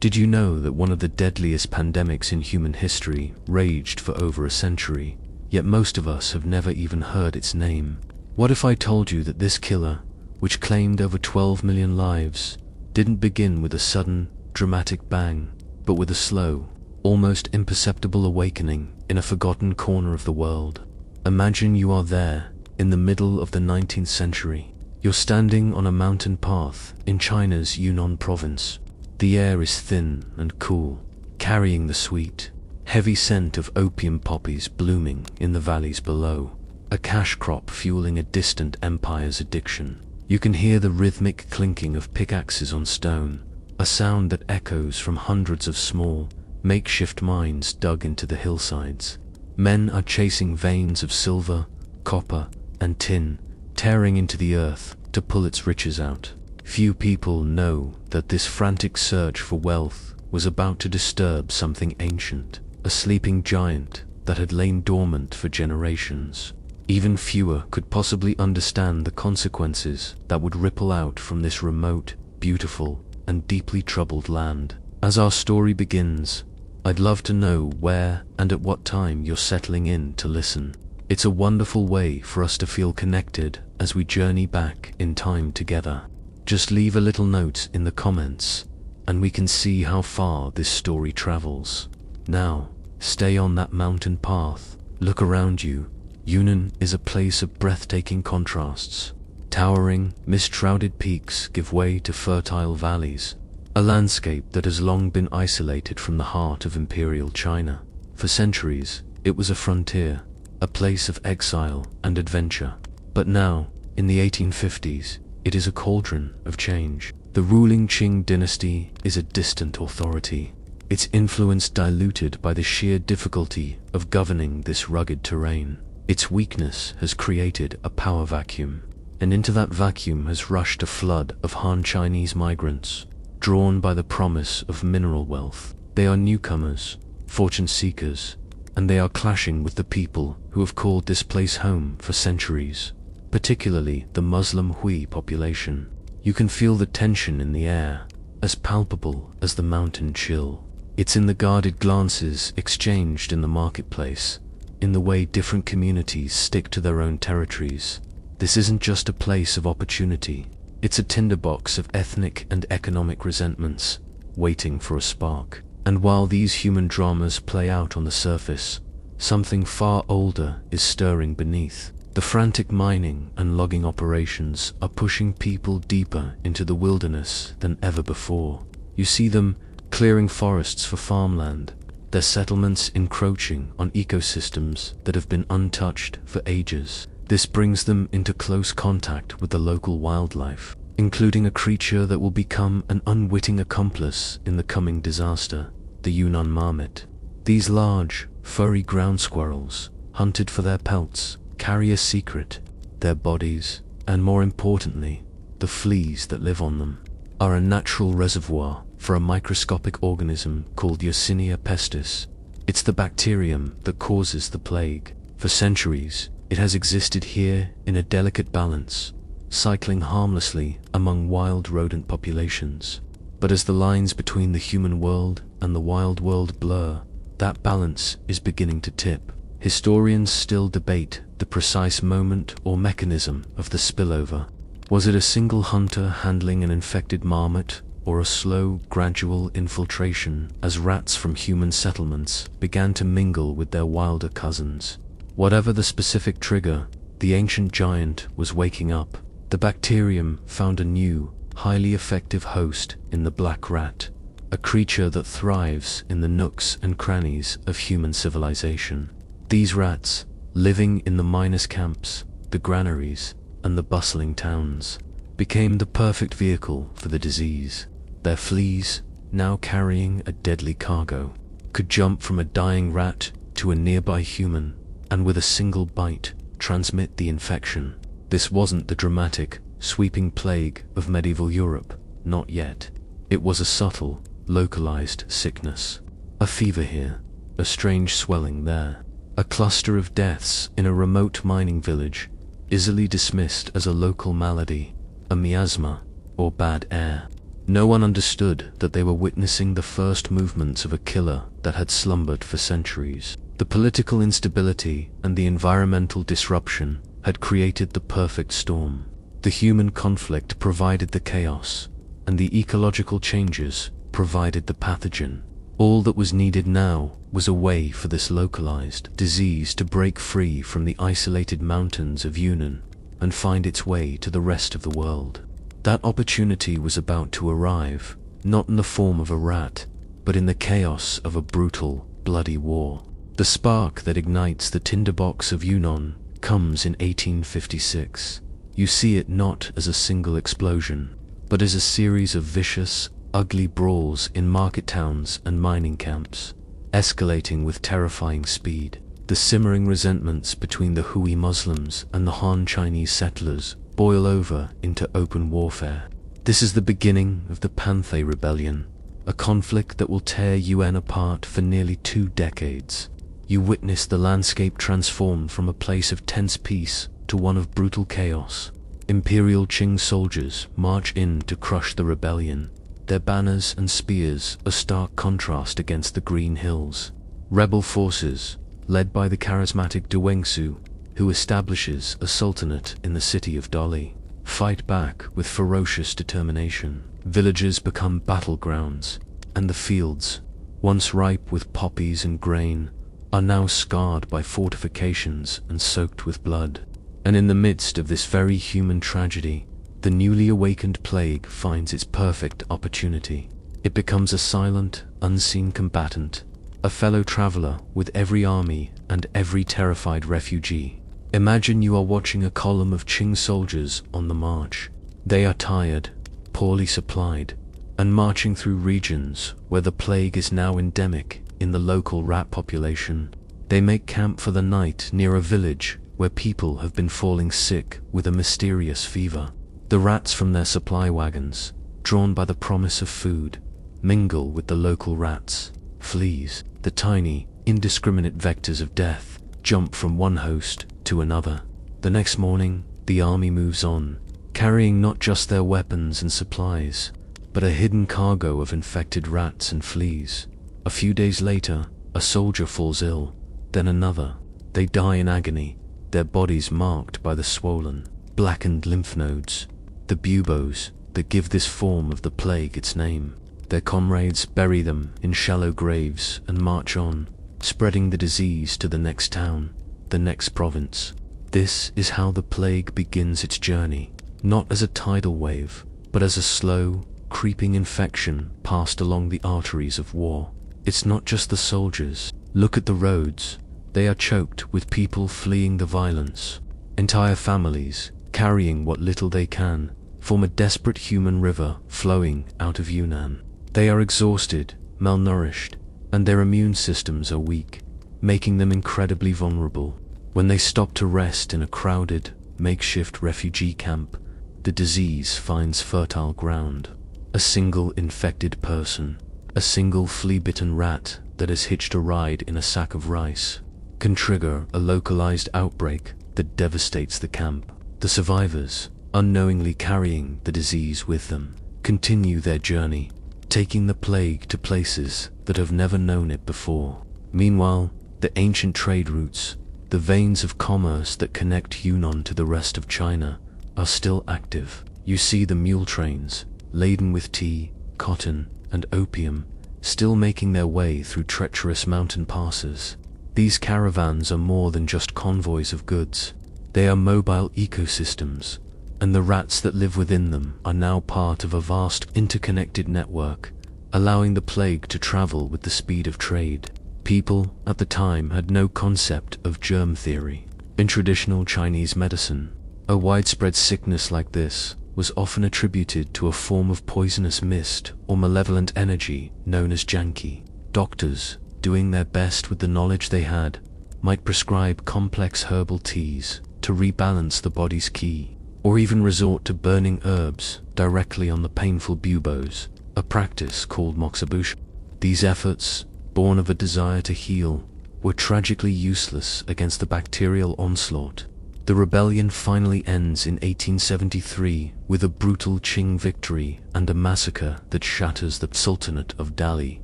Did you know that one of the deadliest pandemics in human history raged for over a century, yet most of us have never even heard its name? What if I told you that this killer, which claimed over 12 million lives, didn't begin with a sudden, dramatic bang, but with a slow, almost imperceptible awakening in a forgotten corner of the world? Imagine you are there, in the middle of the 19th century. You're standing on a mountain path in China's Yunnan province. The air is thin and cool, carrying the sweet, heavy scent of opium poppies blooming in the valleys below, a cash crop fueling a distant empire's addiction. You can hear the rhythmic clinking of pickaxes on stone, a sound that echoes from hundreds of small, makeshift mines dug into the hillsides. Men are chasing veins of silver, copper, and tin, tearing into the earth to pull its riches out. Few people know that this frantic search for wealth was about to disturb something ancient, a sleeping giant that had lain dormant for generations. Even fewer could possibly understand the consequences that would ripple out from this remote, beautiful, and deeply troubled land. As our story begins, I'd love to know where and at what time you're settling in to listen. It's a wonderful way for us to feel connected as we journey back in time together. Just leave a little note in the comments, and we can see how far this story travels. Now, stay on that mountain path, look around you. Yunnan is a place of breathtaking contrasts. Towering, mist-shrouded peaks give way to fertile valleys, a landscape that has long been isolated from the heart of imperial China. For centuries, it was a frontier, a place of exile and adventure. But now, in the 1850s, it is a cauldron of change. The ruling Qing dynasty is a distant authority, its influence diluted by the sheer difficulty of governing this rugged terrain. Its weakness has created a power vacuum, and into that vacuum has rushed a flood of Han Chinese migrants, drawn by the promise of mineral wealth. They are newcomers, fortune seekers, and they are clashing with the people who have called this place home for centuries, particularly the Muslim Hui population. You can feel the tension in the air, as palpable as the mountain chill. It's in the guarded glances exchanged in the marketplace, in the way different communities stick to their own territories. This isn't just a place of opportunity, it's a tinderbox of ethnic and economic resentments, waiting for a spark. And while these human dramas play out on the surface, something far older is stirring beneath. The frantic mining and logging operations are pushing people deeper into the wilderness than ever before. You see them clearing forests for farmland, their settlements encroaching on ecosystems that have been untouched for ages. This brings them into close contact with the local wildlife, including a creature that will become an unwitting accomplice in the coming disaster, the Yunnan marmot. These large, furry ground squirrels, hunted for their pelts, carry a secret. Their bodies, and more importantly, the fleas that live on them, are a natural reservoir for a microscopic organism called Yersinia pestis. It's the bacterium that causes the plague. For centuries, it has existed here in a delicate balance, cycling harmlessly among wild rodent populations. But as the lines between the human world and the wild world blur, that balance is beginning to tip. Historians still debate the precise moment or mechanism of the spillover. Was it a single hunter handling an infected marmot, or a slow, gradual infiltration as rats from human settlements began to mingle with their wilder cousins? Whatever the specific trigger, the ancient giant was waking up. The bacterium found a new, highly effective host in the black rat, a creature that thrives in the nooks and crannies of human civilization. These rats, living in the miners' camps, the granaries, and the bustling towns, became the perfect vehicle for the disease. Their fleas, now carrying a deadly cargo, could jump from a dying rat to a nearby human, and with a single bite, transmit the infection. This wasn't the dramatic, sweeping plague of medieval Europe, not yet. It was a subtle, localized sickness. A fever here, a strange swelling there, a cluster of deaths in a remote mining village, easily dismissed as a local malady, a miasma, or bad air. No one understood that they were witnessing the first movements of a killer that had slumbered for centuries. The political instability and the environmental disruption had created the perfect storm. The human conflict provided the chaos, and the ecological changes provided the pathogen. All that was needed now was a way for this localized disease to break free from the isolated mountains of Yunnan and find its way to the rest of the world. That opportunity was about to arrive, not in the form of a rat, but in the chaos of a brutal, bloody war. The spark that ignites the tinderbox of Yunnan comes in 1856. You see it not as a single explosion, but as a series of vicious, ugly brawls in market towns and mining camps, escalating with terrifying speed. The simmering resentments between the Hui Muslims and the Han Chinese settlers boil over into open warfare. This is the beginning of the Panthay Rebellion, a conflict that will tear Yunnan apart for nearly 2 decades. You witness the landscape transform from a place of tense peace to one of brutal chaos. Imperial Qing soldiers march in to crush the rebellion, their banners and spears a stark contrast against the green hills. Rebel forces, led by the charismatic Duwengsu, who establishes a sultanate in the city of Delhi, fight back with ferocious determination. Villages become battlegrounds, and the fields, once ripe with poppies and grain, are now scarred by fortifications and soaked with blood. And in the midst of this very human tragedy, the newly awakened plague finds its perfect opportunity. It becomes a silent, unseen combatant, a fellow traveler with every army and every terrified refugee. Imagine you are watching a column of Qing soldiers on the march. They are tired, poorly supplied, and marching through regions where the plague is now endemic in the local rat population. They make camp for the night near a village where people have been falling sick with a mysterious fever. The rats from their supply wagons, drawn by the promise of food, mingle with the local rats. Fleas, the tiny, indiscriminate vectors of death, jump from one host to another. The next morning, the army moves on, carrying not just their weapons and supplies, but a hidden cargo of infected rats and fleas. A few days later, a soldier falls ill, then another. They die in agony, their bodies marked by the swollen, blackened lymph nodes, the buboes that give this form of the plague its name. Their comrades bury them in shallow graves and march on, spreading the disease to the next town, the next province. This is how the plague begins its journey, not as a tidal wave, but as a slow, creeping infection passed along the arteries of war. It's not just the soldiers. Look at the roads. They are choked with people fleeing the violence. Entire families, carrying what little they can, form a desperate human river flowing out of Yunnan. They are exhausted, malnourished, and their immune systems are weak, making them incredibly vulnerable. When they stop to rest in a crowded, makeshift refugee camp, the disease finds fertile ground. A single infected person, a single flea-bitten rat that has hitched a ride in a sack of rice, can trigger a localized outbreak that devastates the camp. The survivors, unknowingly carrying the disease with them, continue their journey, taking the plague to places that have never known it before. Meanwhile, the ancient trade routes, the veins of commerce that connect Yunnan to the rest of China, are still active. You see the mule trains, laden with tea, cotton, and opium, still making their way through treacherous mountain passes. These caravans are more than just convoys of goods. They are mobile ecosystems, and the rats that live within them are now part of a vast interconnected network, allowing the plague to travel with the speed of trade. People at the time had no concept of germ theory. In traditional Chinese medicine, a widespread sickness like this was often attributed to a form of poisonous mist or malevolent energy known as janki. Doctors, doing their best with the knowledge they had, might prescribe complex herbal teas to rebalance the body's qi, or even resort to burning herbs directly on the painful buboes, a practice called moxibusha. These efforts, born of a desire to heal, were tragically useless against the bacterial onslaught. The rebellion finally ends in 1873 with a brutal Qing victory and a massacre that shatters the Sultanate of Delhi.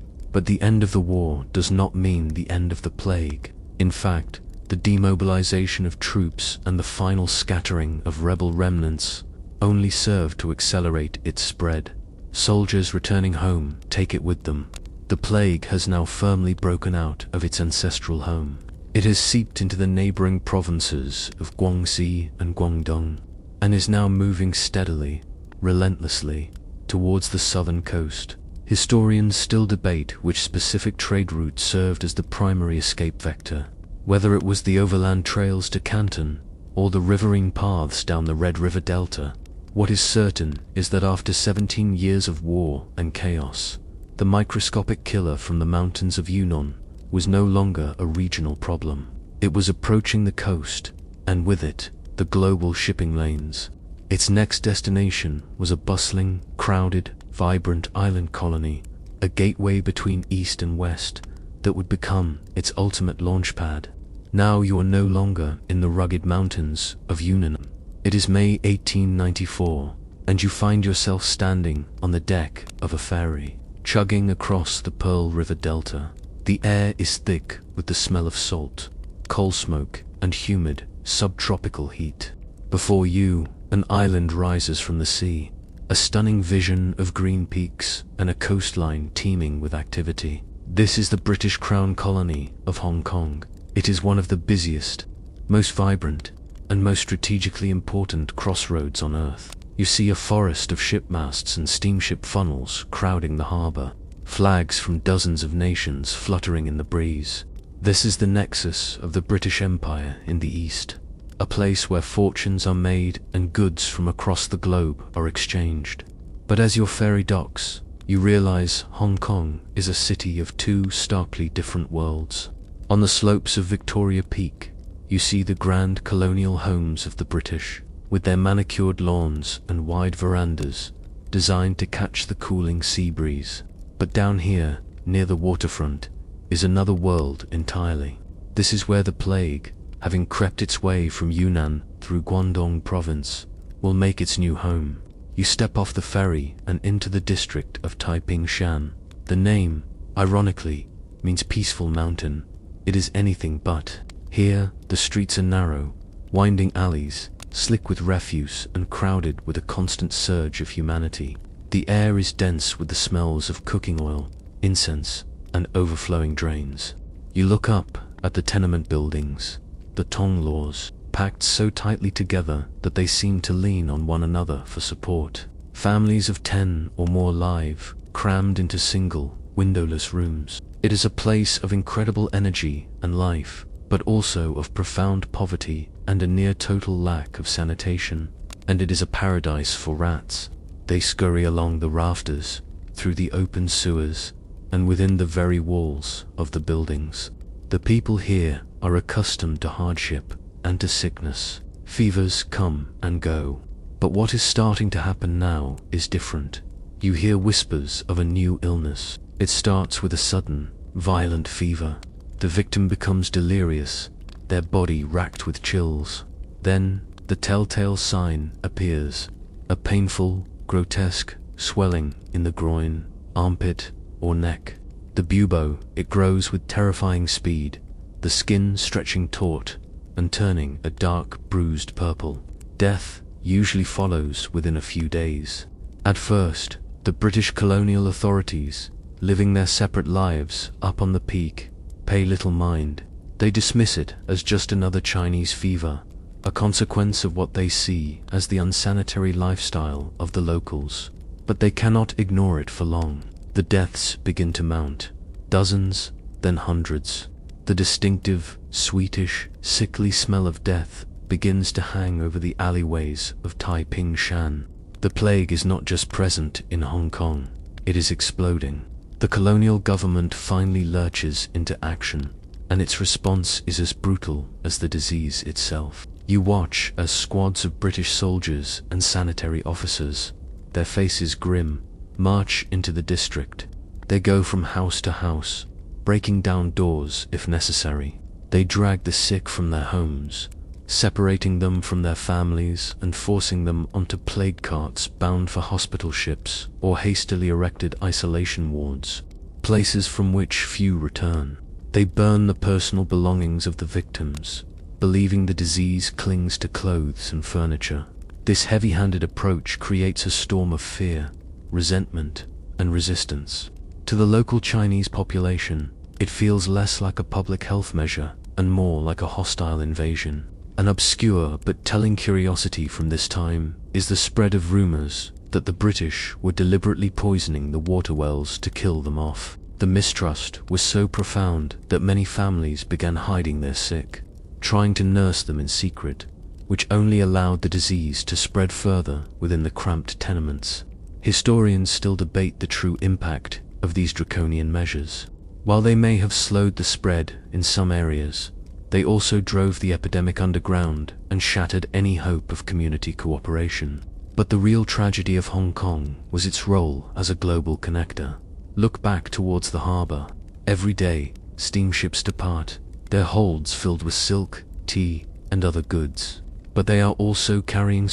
But the end of the war does not mean the end of the plague. In fact, the demobilization of troops and the final scattering of rebel remnants only serve to accelerate its spread. Soldiers returning home take it with them. The plague has now firmly broken out of its ancestral home. It has seeped into the neighboring provinces of Guangxi and Guangdong, and is now moving steadily, relentlessly, towards the southern coast. Historians still debate which specific trade route served as the primary escape vector, whether it was the overland trails to Canton or the riverine paths down the Red River Delta. What is certain is that after 17 years of war and chaos, the microscopic killer from the mountains of Yunnan was no longer a regional problem. It was approaching the coast, and with it, the global shipping lanes. Its next destination was a bustling, crowded, vibrant island colony, a gateway between east and west that would become its ultimate launchpad. Now you are no longer in the rugged mountains of Yunnan. It is May 1894, and you find yourself standing on the deck of a ferry, chugging across the Pearl River Delta. The air is thick with the smell of salt, coal smoke, and humid, subtropical heat. Before you, an island rises from the sea, a stunning vision of green peaks and a coastline teeming with activity. This is the British Crown colony of Hong Kong. It is one of the busiest, most vibrant, and most strategically important crossroads on Earth. You see a forest of ship masts and steamship funnels crowding the harbor, flags from dozens of nations fluttering in the breeze. This is the nexus of the British Empire in the East, a place where fortunes are made and goods from across the globe are exchanged. But as your ferry docks, you realize Hong Kong is a city of two starkly different worlds. On the slopes of Victoria Peak, you see the grand colonial homes of the British, with their manicured lawns and wide verandas, designed to catch the cooling sea breeze. But down here, near the waterfront, is another world entirely. This is where the plague, having crept its way from Yunnan through Guangdong province, will make its new home. You step off the ferry and into the district of Taiping Shan. The name, ironically, means peaceful mountain. It is anything but. Here, the streets are narrow, winding alleys, slick with refuse and crowded with a constant surge of humanity. The air is dense with the smells of cooking oil, incense, and overflowing drains. You look up at the tenement buildings, the tong laws, packed so tightly together that they seem to lean on one another for support. Families of 10 or more live, crammed into single, windowless rooms. It is a place of incredible energy and life, but also of profound poverty and a near-total lack of sanitation. And it is a paradise for rats. They scurry along the rafters, through the open sewers, and within the very walls of the buildings. The people here are accustomed to hardship and to sickness. Fevers come and go. But what is starting to happen now is different. You hear whispers of a new illness. It starts with a sudden, violent fever. The victim becomes delirious, their body racked with chills. Then, the telltale sign appears, a painful, grotesque swelling in the groin, armpit, or neck. The bubo, it grows with terrifying speed, the skin stretching taut and turning a dark, bruised purple. Death usually follows within a few days. At first, the British colonial authorities, living their separate lives up on the peak, pay little mind. They dismiss it as just another Chinese fever, a consequence of what they see as the unsanitary lifestyle of the locals. But they cannot ignore it for long. The deaths begin to mount, dozens, then hundreds. The distinctive, sweetish, sickly smell of death begins to hang over the alleyways of Taiping Shan. The plague is not just present in Hong Kong, it is exploding. The colonial government finally lurches into action, and its response is as brutal as the disease itself. You watch as squads of British soldiers and sanitary officers, their faces grim, march into the district. They go from house to house, breaking down doors if necessary. They drag the sick from their homes, separating them from their families and forcing them onto plague carts bound for hospital ships or hastily erected isolation wards, places from which few return. They burn the personal belongings of the victims, believing the disease clings to clothes and furniture. This heavy-handed approach creates a storm of fear, resentment, and resistance. To the local Chinese population, it feels less like a public health measure and more like a hostile invasion. An obscure but telling curiosity from this time is the spread of rumors that the British were deliberately poisoning the water wells to kill them off. The mistrust was so profound that many families began hiding their sick, trying to nurse them in secret, which only allowed the disease to spread further within the cramped tenements. Historians still debate the true impact of these draconian measures. While they may have slowed the spread in some areas, they also drove the epidemic underground and shattered any hope of community cooperation. But the real tragedy of Hong Kong was its role as a global connector. Look back towards the harbor. Every day, steamships depart, their holds filled with silk, tea, and other goods. But they are also carrying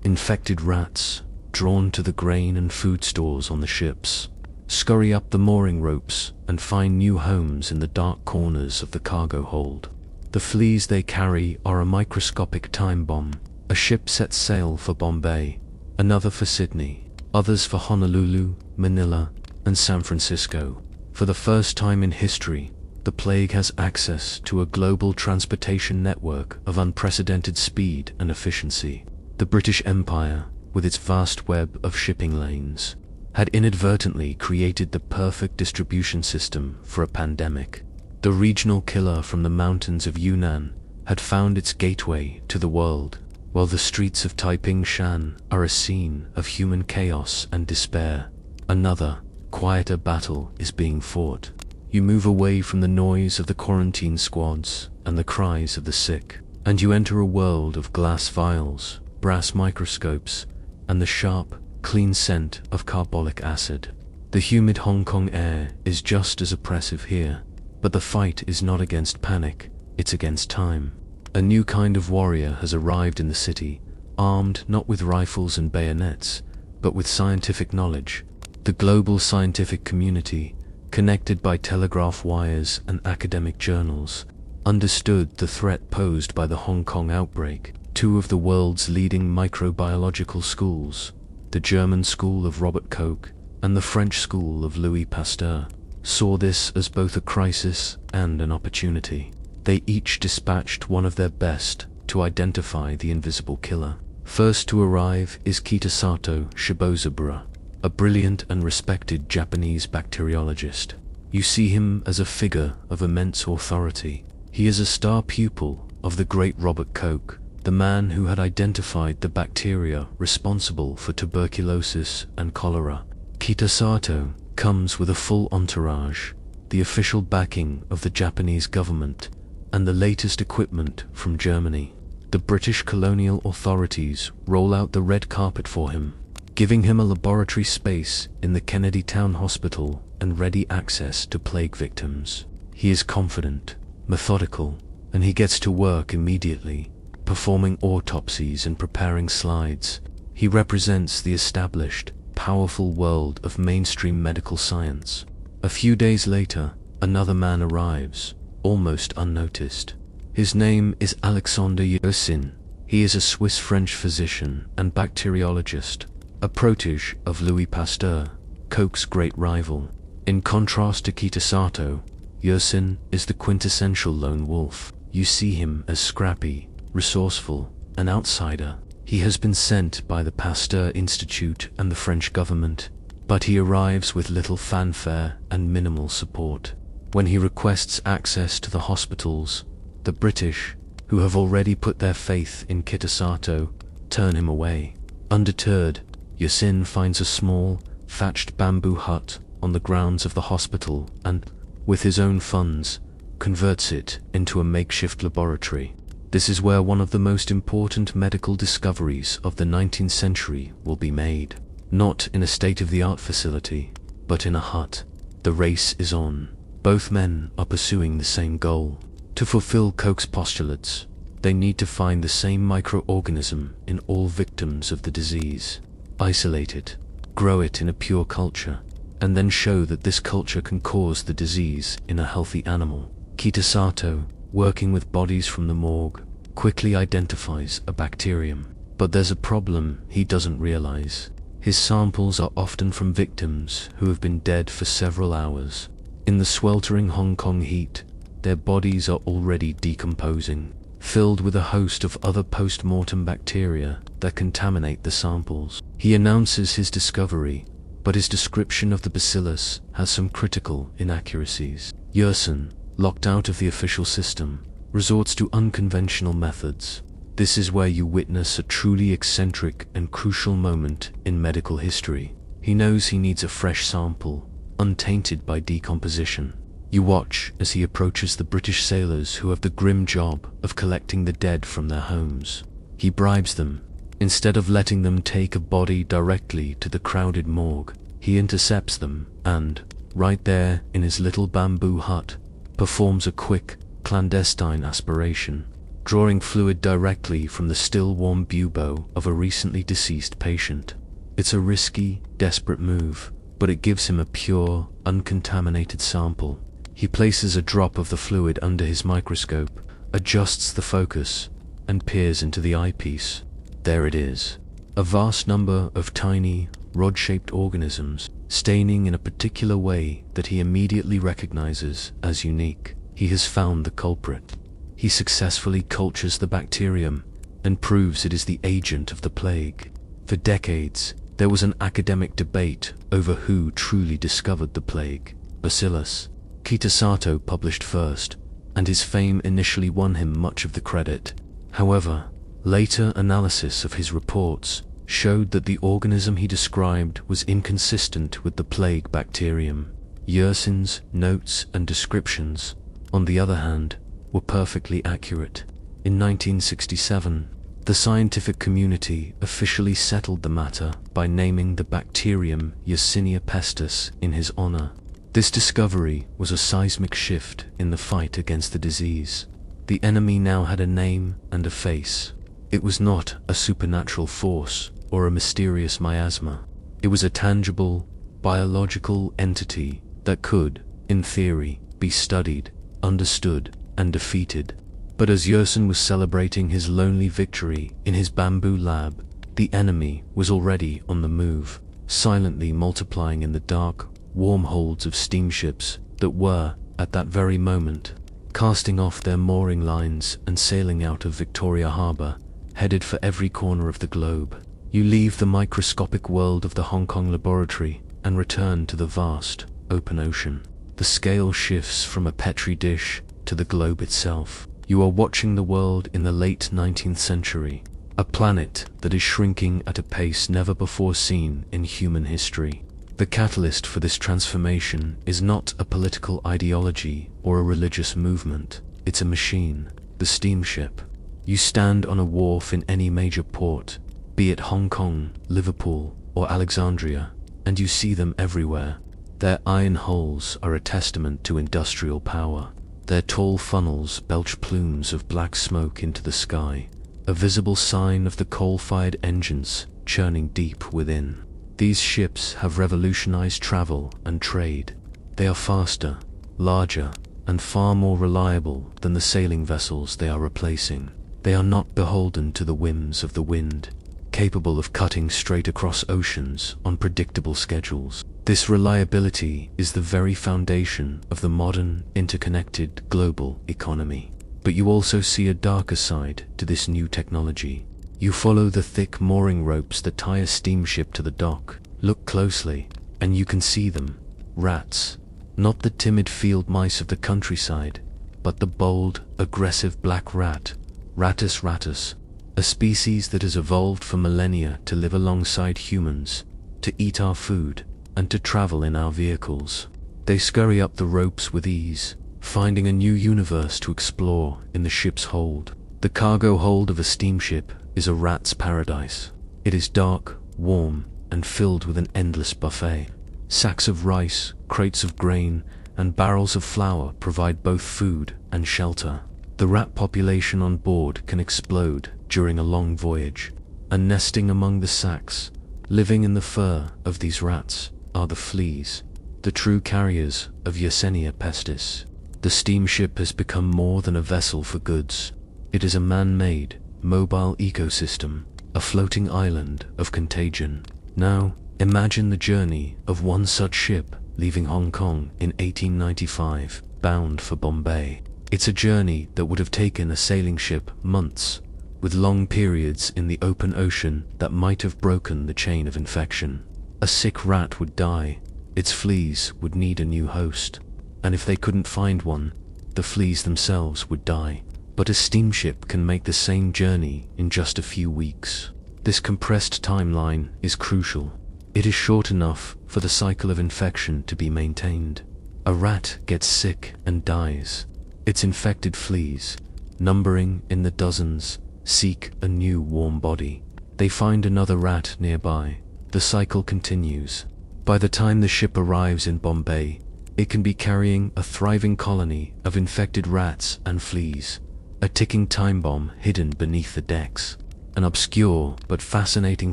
infected rats, drawn to the grain and food stores on the ships, scurry up the mooring ropes and find new homes in the dark corners of the cargo hold. The fleas they carry are a microscopic time bomb. A ship sets sail for Bombay, another for Sydney, others for Honolulu, Manila, and San Francisco. For the first time in history, the plague has access to a global transportation network of unprecedented speed and efficiency. The British Empire, with its vast web of shipping lanes, had inadvertently created the perfect distribution system for a pandemic. The regional killer from the mountains of Yunnan had found its gateway to the world, while the streets of Taiping Shan are a scene of human chaos and despair. Another, quieter battle is being fought. You move away from the noise of the quarantine squads and the cries of the sick, and you enter a world of glass vials, brass microscopes, and the sharp, clean scent of carbolic acid. The humid Hong Kong air is just as oppressive here, but the fight is not against panic, it's against time. A new kind of warrior has arrived in the city, armed not with rifles and bayonets, but with scientific knowledge. The global scientific community, connected by telegraph wires and academic journals, understood the threat posed by the Hong Kong outbreak. Two of the world's leading microbiological schools, the German school of Robert Koch and the French school of Louis Pasteur, saw this as both a crisis and an opportunity. They each dispatched one of their best to identify the invisible killer. First to arrive is Kitasato Shibozabura, a brilliant and respected Japanese bacteriologist. You see him as a figure of immense authority. He is a star pupil of the great Robert Koch, the man who had identified the bacteria responsible for tuberculosis and cholera. Kitasato comes with a full entourage, the official backing of the Japanese government, and the latest equipment from Germany. The British colonial authorities roll out the red carpet for him, giving him a laboratory space in the Kennedy Town Hospital and ready access to plague victims. He is confident, methodical, and he gets to work immediately, performing autopsies and preparing slides. He represents the established, powerful world of mainstream medical science. A few days later, another man arrives, almost unnoticed. His name is Alexandre Yersin. He is a Swiss-French physician and bacteriologist, a protege of Louis Pasteur, Koch's great rival. In contrast to Kitasato, Yersin is the quintessential lone wolf. You see him as scrappy, resourceful, an outsider. He has been sent by the Pasteur Institute and the French government, but he arrives with little fanfare and minimal support. When he requests access to the hospitals, the British, who have already put their faith in Kitasato, turn him away. Undeterred, Yersin finds a small, thatched bamboo hut on the grounds of the hospital and, with his own funds, converts it into a makeshift laboratory. This is where one of the most important medical discoveries of the 19th century will be made. Not in a state-of-the-art facility, but in a hut. The race is on. Both men are pursuing the same goal: to fulfill Koch's postulates, They need to find the same microorganism in all victims of the disease, isolate it, grow it in a pure culture, and then show that this culture can cause the disease in a healthy animal. Kitasato, working with bodies from the morgue, quickly identifies a bacterium. But there's a problem he doesn't realize. His samples are often from victims who have been dead for several hours. In the sweltering Hong Kong heat, their bodies are already decomposing, filled with a host of other post-mortem bacteria that contaminate the samples. He announces his discovery, but his description of the bacillus has some critical inaccuracies. Yersin, locked out of the official system, resorts to unconventional methods. This is where you witness a truly eccentric and crucial moment in medical history. He knows he needs a fresh sample, untainted by decomposition. You watch as he approaches the British sailors who have the grim job of collecting the dead from their homes. He bribes them. Instead of letting them take a body directly to the crowded morgue, he intercepts them and, right there in his little bamboo hut, performs a quick, clandestine aspiration, drawing fluid directly from the still warm bubo of a recently deceased patient. It's a risky, desperate move, but it gives him a pure, uncontaminated sample. He places a drop of the fluid under his microscope, adjusts the focus, and peers into the eyepiece. There it is. A vast number of tiny, rod-shaped organisms, staining in a particular way that he immediately recognizes as unique. He has found the culprit. He successfully cultures the bacterium and proves it is the agent of the plague. For decades, there was an academic debate over who truly discovered the plague. Bacillus. Kitasato published first, and his fame initially won him much of the credit. However, later analysis of his reports showed that the organism he described was inconsistent with the plague bacterium. Yersin's notes and descriptions, on the other hand, were perfectly accurate. In 1967, the scientific community officially settled the matter by naming the bacterium Yersinia pestis in his honor. This discovery was a seismic shift in the fight against the disease. The enemy now had a name and a face. It was not a supernatural force or a mysterious miasma. It was a tangible, biological entity that could, in theory, be studied, understood, and defeated. But as Yersin was celebrating his lonely victory in his bamboo lab, the enemy was already on the move, silently multiplying in the dark, warm holds of steamships that were, at that very moment, casting off their mooring lines and sailing out of Victoria Harbour, headed for every corner of the globe. You leave the microscopic world of the Hong Kong laboratory and return to the vast, open ocean. The scale shifts from a petri dish to the globe itself. You are watching the world in the late 19th century, a planet that is shrinking at a pace never before seen in human history. The catalyst for this transformation is not a political ideology or a religious movement. It's a machine, the steamship. You stand on a wharf in any major port, be it Hong Kong, Liverpool, or Alexandria, and you see them everywhere. Their iron hulls are a testament to industrial power. Their tall funnels belch plumes of black smoke into the sky, a visible sign of the coal-fired engines churning deep within. These ships have revolutionized travel and trade. They are faster, larger, and far more reliable than the sailing vessels they are replacing. They are not beholden to the whims of the wind, capable of cutting straight across oceans on predictable schedules. This reliability is the very foundation of the modern, interconnected global economy. But you also see a darker side to this new technology. You follow the thick mooring ropes that tie a steamship to the dock. Look closely, and you can see them. Rats. Not the timid field mice of the countryside, but the bold, aggressive black rat, Rattus rattus, a species that has evolved for millennia to live alongside humans, to eat our food, and to travel in our vehicles. They scurry up the ropes with ease, finding a new universe to explore in the ship's hold. The cargo hold of a steamship is a rat's paradise. It is dark, warm, and filled with an endless buffet. Sacks of rice, crates of grain, and barrels of flour provide both food and shelter. The rat population on board can explode during a long voyage, and nesting among the sacks, living in the fur of these rats, are the fleas, the true carriers of Yersinia pestis. The steamship has become more than a vessel for goods. It is a man-made, mobile ecosystem, a floating island of contagion. Now, imagine the journey of one such ship leaving Hong Kong in 1895, bound for Bombay. It's a journey that would have taken a sailing ship months, with long periods in the open ocean that might have broken the chain of infection. A sick rat would die, its fleas would need a new host, and if they couldn't find one, the fleas themselves would die. But a steamship can make the same journey in just a few weeks. This compressed timeline is crucial. It is short enough for the cycle of infection to be maintained. A rat gets sick and dies. Its infected fleas, numbering in the dozens, seek a new warm body. They find another rat nearby. The cycle continues. By the time the ship arrives in Bombay, it can be carrying a thriving colony of infected rats and fleas, a ticking time bomb hidden beneath the decks. An obscure but fascinating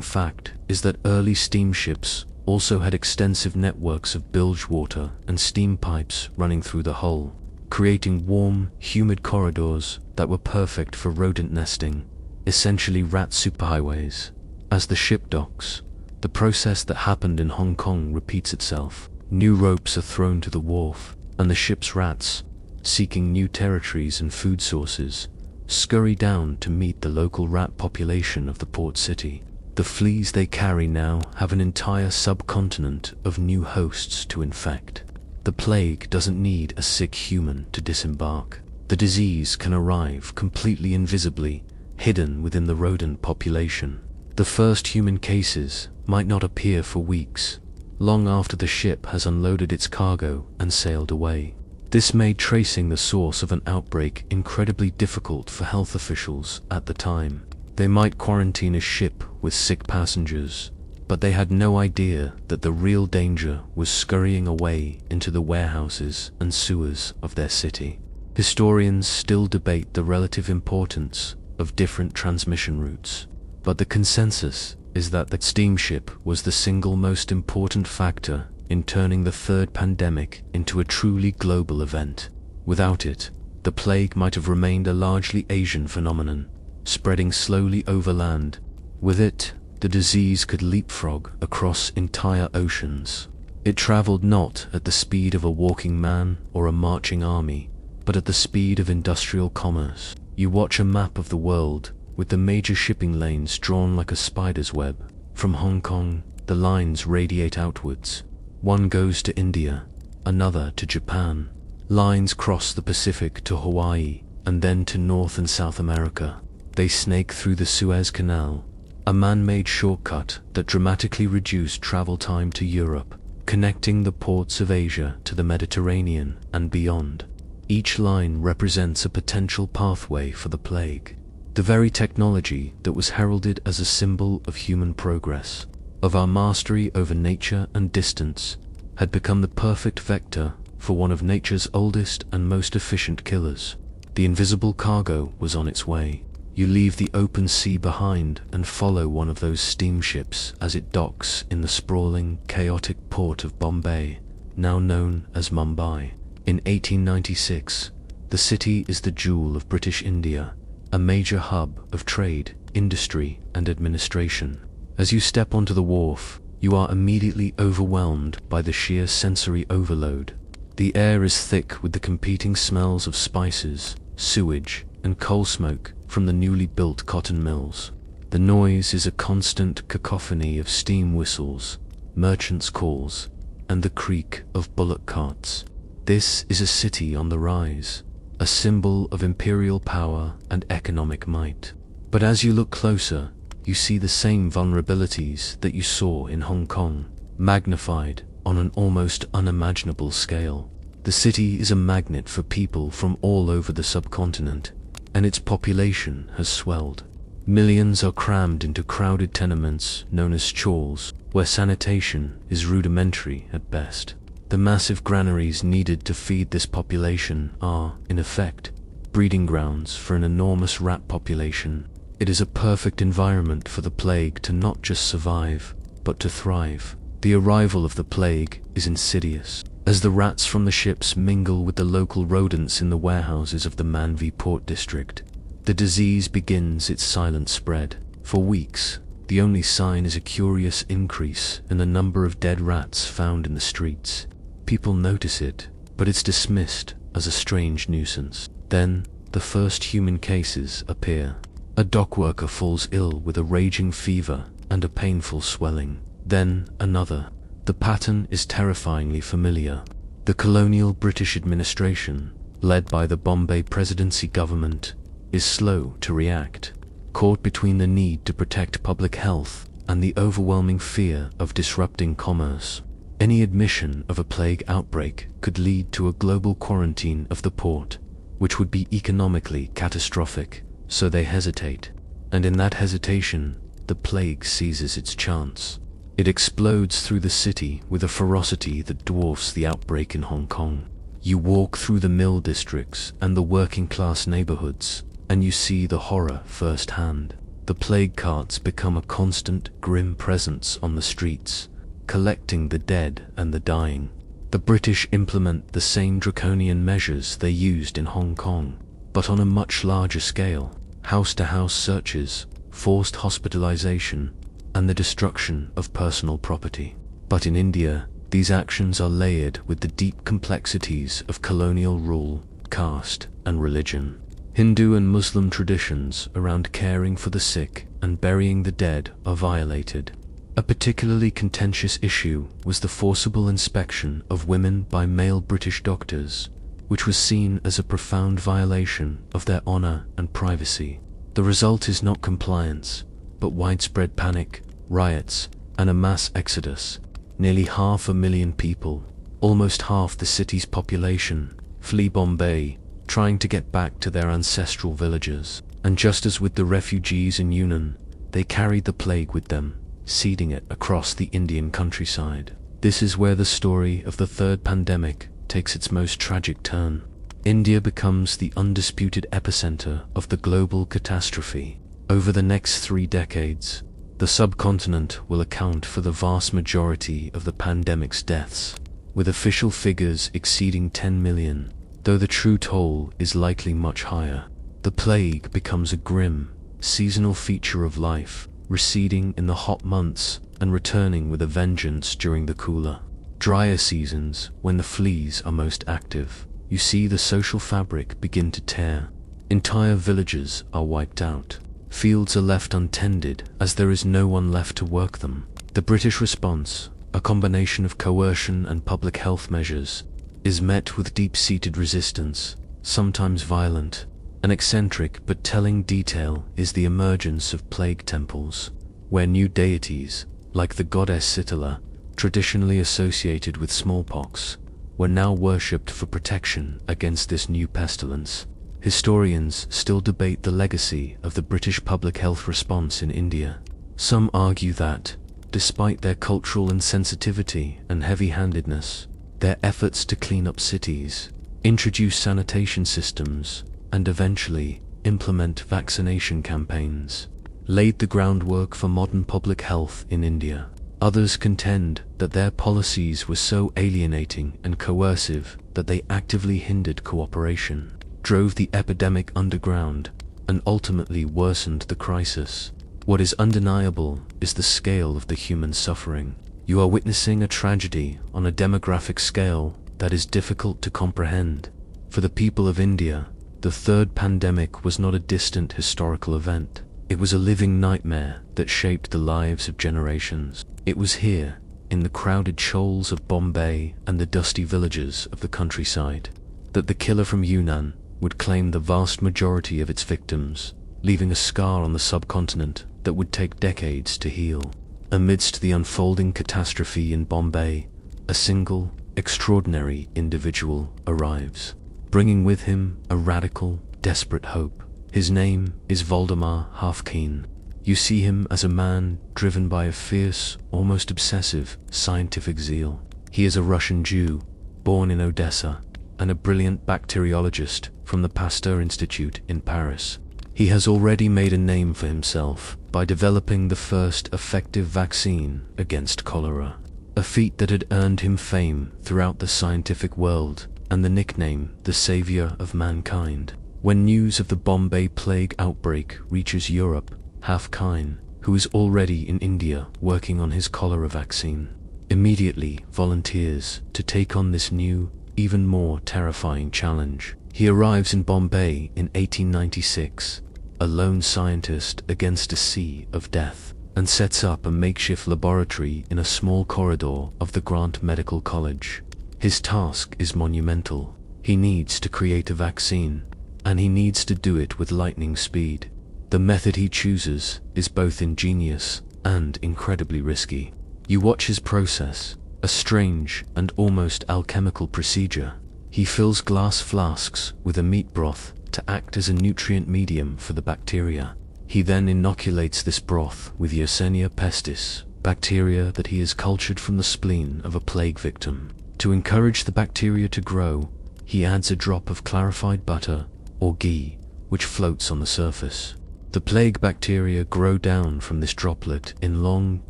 fact is that early steamships also had extensive networks of bilge water and steam pipes running through the hull, creating warm, humid corridors that were perfect for rodent nesting, essentially rat superhighways. As the ship docks, the process that happened in Hong Kong repeats itself. New ropes are thrown to the wharf, and the ship's rats, seeking new territories and food sources, scurry down to meet the local rat population of the port city. The fleas they carry now have an entire subcontinent of new hosts to infect. The plague doesn't need a sick human to disembark. The disease can arrive completely invisibly, hidden within the rodent population. The first human cases might not appear for weeks, long after the ship has unloaded its cargo and sailed away. This made tracing the source of an outbreak incredibly difficult for health officials at the time. They might quarantine a ship with sick passengers, but they had no idea that the real danger was scurrying away into the warehouses and sewers of their city. Historians still debate the relative importance of different transmission routes, but the consensus is that the steamship was the single most important factor in turning the third pandemic into a truly global event. Without it, the plague might have remained a largely Asian phenomenon, spreading slowly overland. With it, the disease could leapfrog across entire oceans. It traveled not at the speed of a walking man or a marching army, but at the speed of industrial commerce. You watch a map of the world, with the major shipping lanes drawn like a spider's web. From Hong Kong, the lines radiate outwards. One goes to India, another to Japan. Lines cross the Pacific to Hawaii, and then to North and South America. They snake through the Suez Canal, a man-made shortcut that dramatically reduced travel time to Europe, connecting the ports of Asia to the Mediterranean and beyond. Each line represents a potential pathway for the plague. The very technology that was heralded as a symbol of human progress, of our mastery over nature and distance, had become the perfect vector for one of nature's oldest and most efficient killers. The invisible cargo was on its way. You leave the open sea behind and follow one of those steamships as it docks in the sprawling, chaotic port of Bombay, now known as Mumbai. In 1896, the city is the jewel of British India, a major hub of trade, industry, and administration. As you step onto the wharf, you are immediately overwhelmed by the sheer sensory overload. The air is thick with the competing smells of spices, sewage, and coal smoke from the newly built cotton mills. The noise is a constant cacophony of steam whistles, merchants' calls, and the creak of bullock carts. This is a city on the rise, a symbol of imperial power and economic might. But as you look closer, you see the same vulnerabilities that you saw in Hong Kong, magnified on an almost unimaginable scale. The city is a magnet for people from all over the subcontinent, and its population has swelled. Millions are crammed into crowded tenements known as chawls, where sanitation is rudimentary at best. The massive granaries needed to feed this population are, in effect, breeding grounds for an enormous rat population. It is a perfect environment for the plague to not just survive, but to thrive. The arrival of the plague is insidious. As the rats from the ships mingle with the local rodents in the warehouses of the Manvi port district, the disease begins its silent spread. For weeks, the only sign is a curious increase in the number of dead rats found in the streets. People notice it, but it's dismissed as a strange nuisance. Then, the first human cases appear. A dock worker falls ill with a raging fever and a painful swelling. Then another. The pattern is terrifyingly familiar. The colonial British administration, led by the Bombay presidency government, is slow to react, caught between the need to protect public health and the overwhelming fear of disrupting commerce. Any admission of a plague outbreak could lead to a global quarantine of the port, which would be economically catastrophic, so they hesitate. And in that hesitation, the plague seizes its chance. It explodes through the city with a ferocity that dwarfs the outbreak in Hong Kong. You walk through the mill districts and the working-class neighborhoods, and you see the horror firsthand. The plague carts become a constant, grim presence on the streets, collecting the dead and the dying. The British implement the same draconian measures they used in Hong Kong, but on a much larger scale. House-to-house searches, forced hospitalization, and the destruction of personal property. But in India, these actions are layered with the deep complexities of colonial rule, caste, and religion. Hindu and Muslim traditions around caring for the sick and burying the dead are violated. A particularly contentious issue was the forcible inspection of women by male British doctors, which was seen as a profound violation of their honor and privacy. The result is not compliance, but widespread panic, riots, and a mass exodus. Nearly 500,000 people, almost half the city's population, flee Bombay, trying to get back to their ancestral villages. And just as with the refugees in Yunnan, they carried the plague with them, seeding it across the Indian countryside. This is where the story of the third pandemic takes its most tragic turn. India becomes the undisputed epicenter of the global catastrophe. Over the next 3 decades, the subcontinent will account for the vast majority of the pandemic's deaths, with official figures exceeding 10 million, though the true toll is likely much higher. The plague becomes a grim, seasonal feature of life, receding in the hot months and returning with a vengeance during the cooler, drier seasons when the fleas are most active. You see the social fabric begin to tear. Entire villages are wiped out. Fields are left untended as there is no one left to work them. The British response, a combination of coercion and public health measures, is met with deep-seated resistance, sometimes violent. An eccentric but telling detail is the emergence of plague temples, where new deities, like the goddess Sitala, traditionally associated with smallpox, were now worshipped for protection against this new pestilence. Historians still debate the legacy of the British public health response in India. Some argue that, despite their cultural insensitivity and heavy-handedness, their efforts to clean up cities, introduce sanitation systems, and eventually implement vaccination campaigns, laid the groundwork for modern public health in India. Others contend that their policies were so alienating and coercive that they actively hindered cooperation, drove the epidemic underground, and ultimately worsened the crisis. What is undeniable is the scale of the human suffering. You are witnessing a tragedy on a demographic scale that is difficult to comprehend. For the people of India, the third pandemic was not a distant historical event. It was a living nightmare that shaped the lives of generations. It was here, in the crowded shoals of Bombay and the dusty villages of the countryside, that the killer from Yunnan would claim the vast majority of its victims, leaving a scar on the subcontinent that would take decades to heal. Amidst the unfolding catastrophe in Bombay, a single, extraordinary individual arrives, bringing with him a radical, desperate hope. His name is Waldemar Haffkine. You see him as a man driven by a fierce, almost obsessive, scientific zeal. He is a Russian Jew, born in Odessa, and a brilliant bacteriologist from the Pasteur Institute in Paris. He has already made a name for himself by developing the first effective vaccine against cholera, a feat that had earned him fame throughout the scientific world and the nickname the Savior of Mankind. When news of the Bombay plague outbreak reaches Europe, Haffkine, who is already in India working on his cholera vaccine, immediately volunteers to take on this new, even more terrifying challenge. He arrives in Bombay in 1896, a lone scientist against a sea of death, and sets up a makeshift laboratory in a small corridor of the Grant Medical College. His task is monumental. He needs to create a vaccine, and he needs to do it with lightning speed. The method he chooses is both ingenious and incredibly risky. You watch his process, a strange and almost alchemical procedure. He fills glass flasks with a meat broth to act as a nutrient medium for the bacteria. He then inoculates this broth with Yersinia pestis, bacteria that he has cultured from the spleen of a plague victim. To encourage the bacteria to grow, he adds a drop of clarified butter, or ghee, which floats on the surface. The plague bacteria grow down from this droplet in long,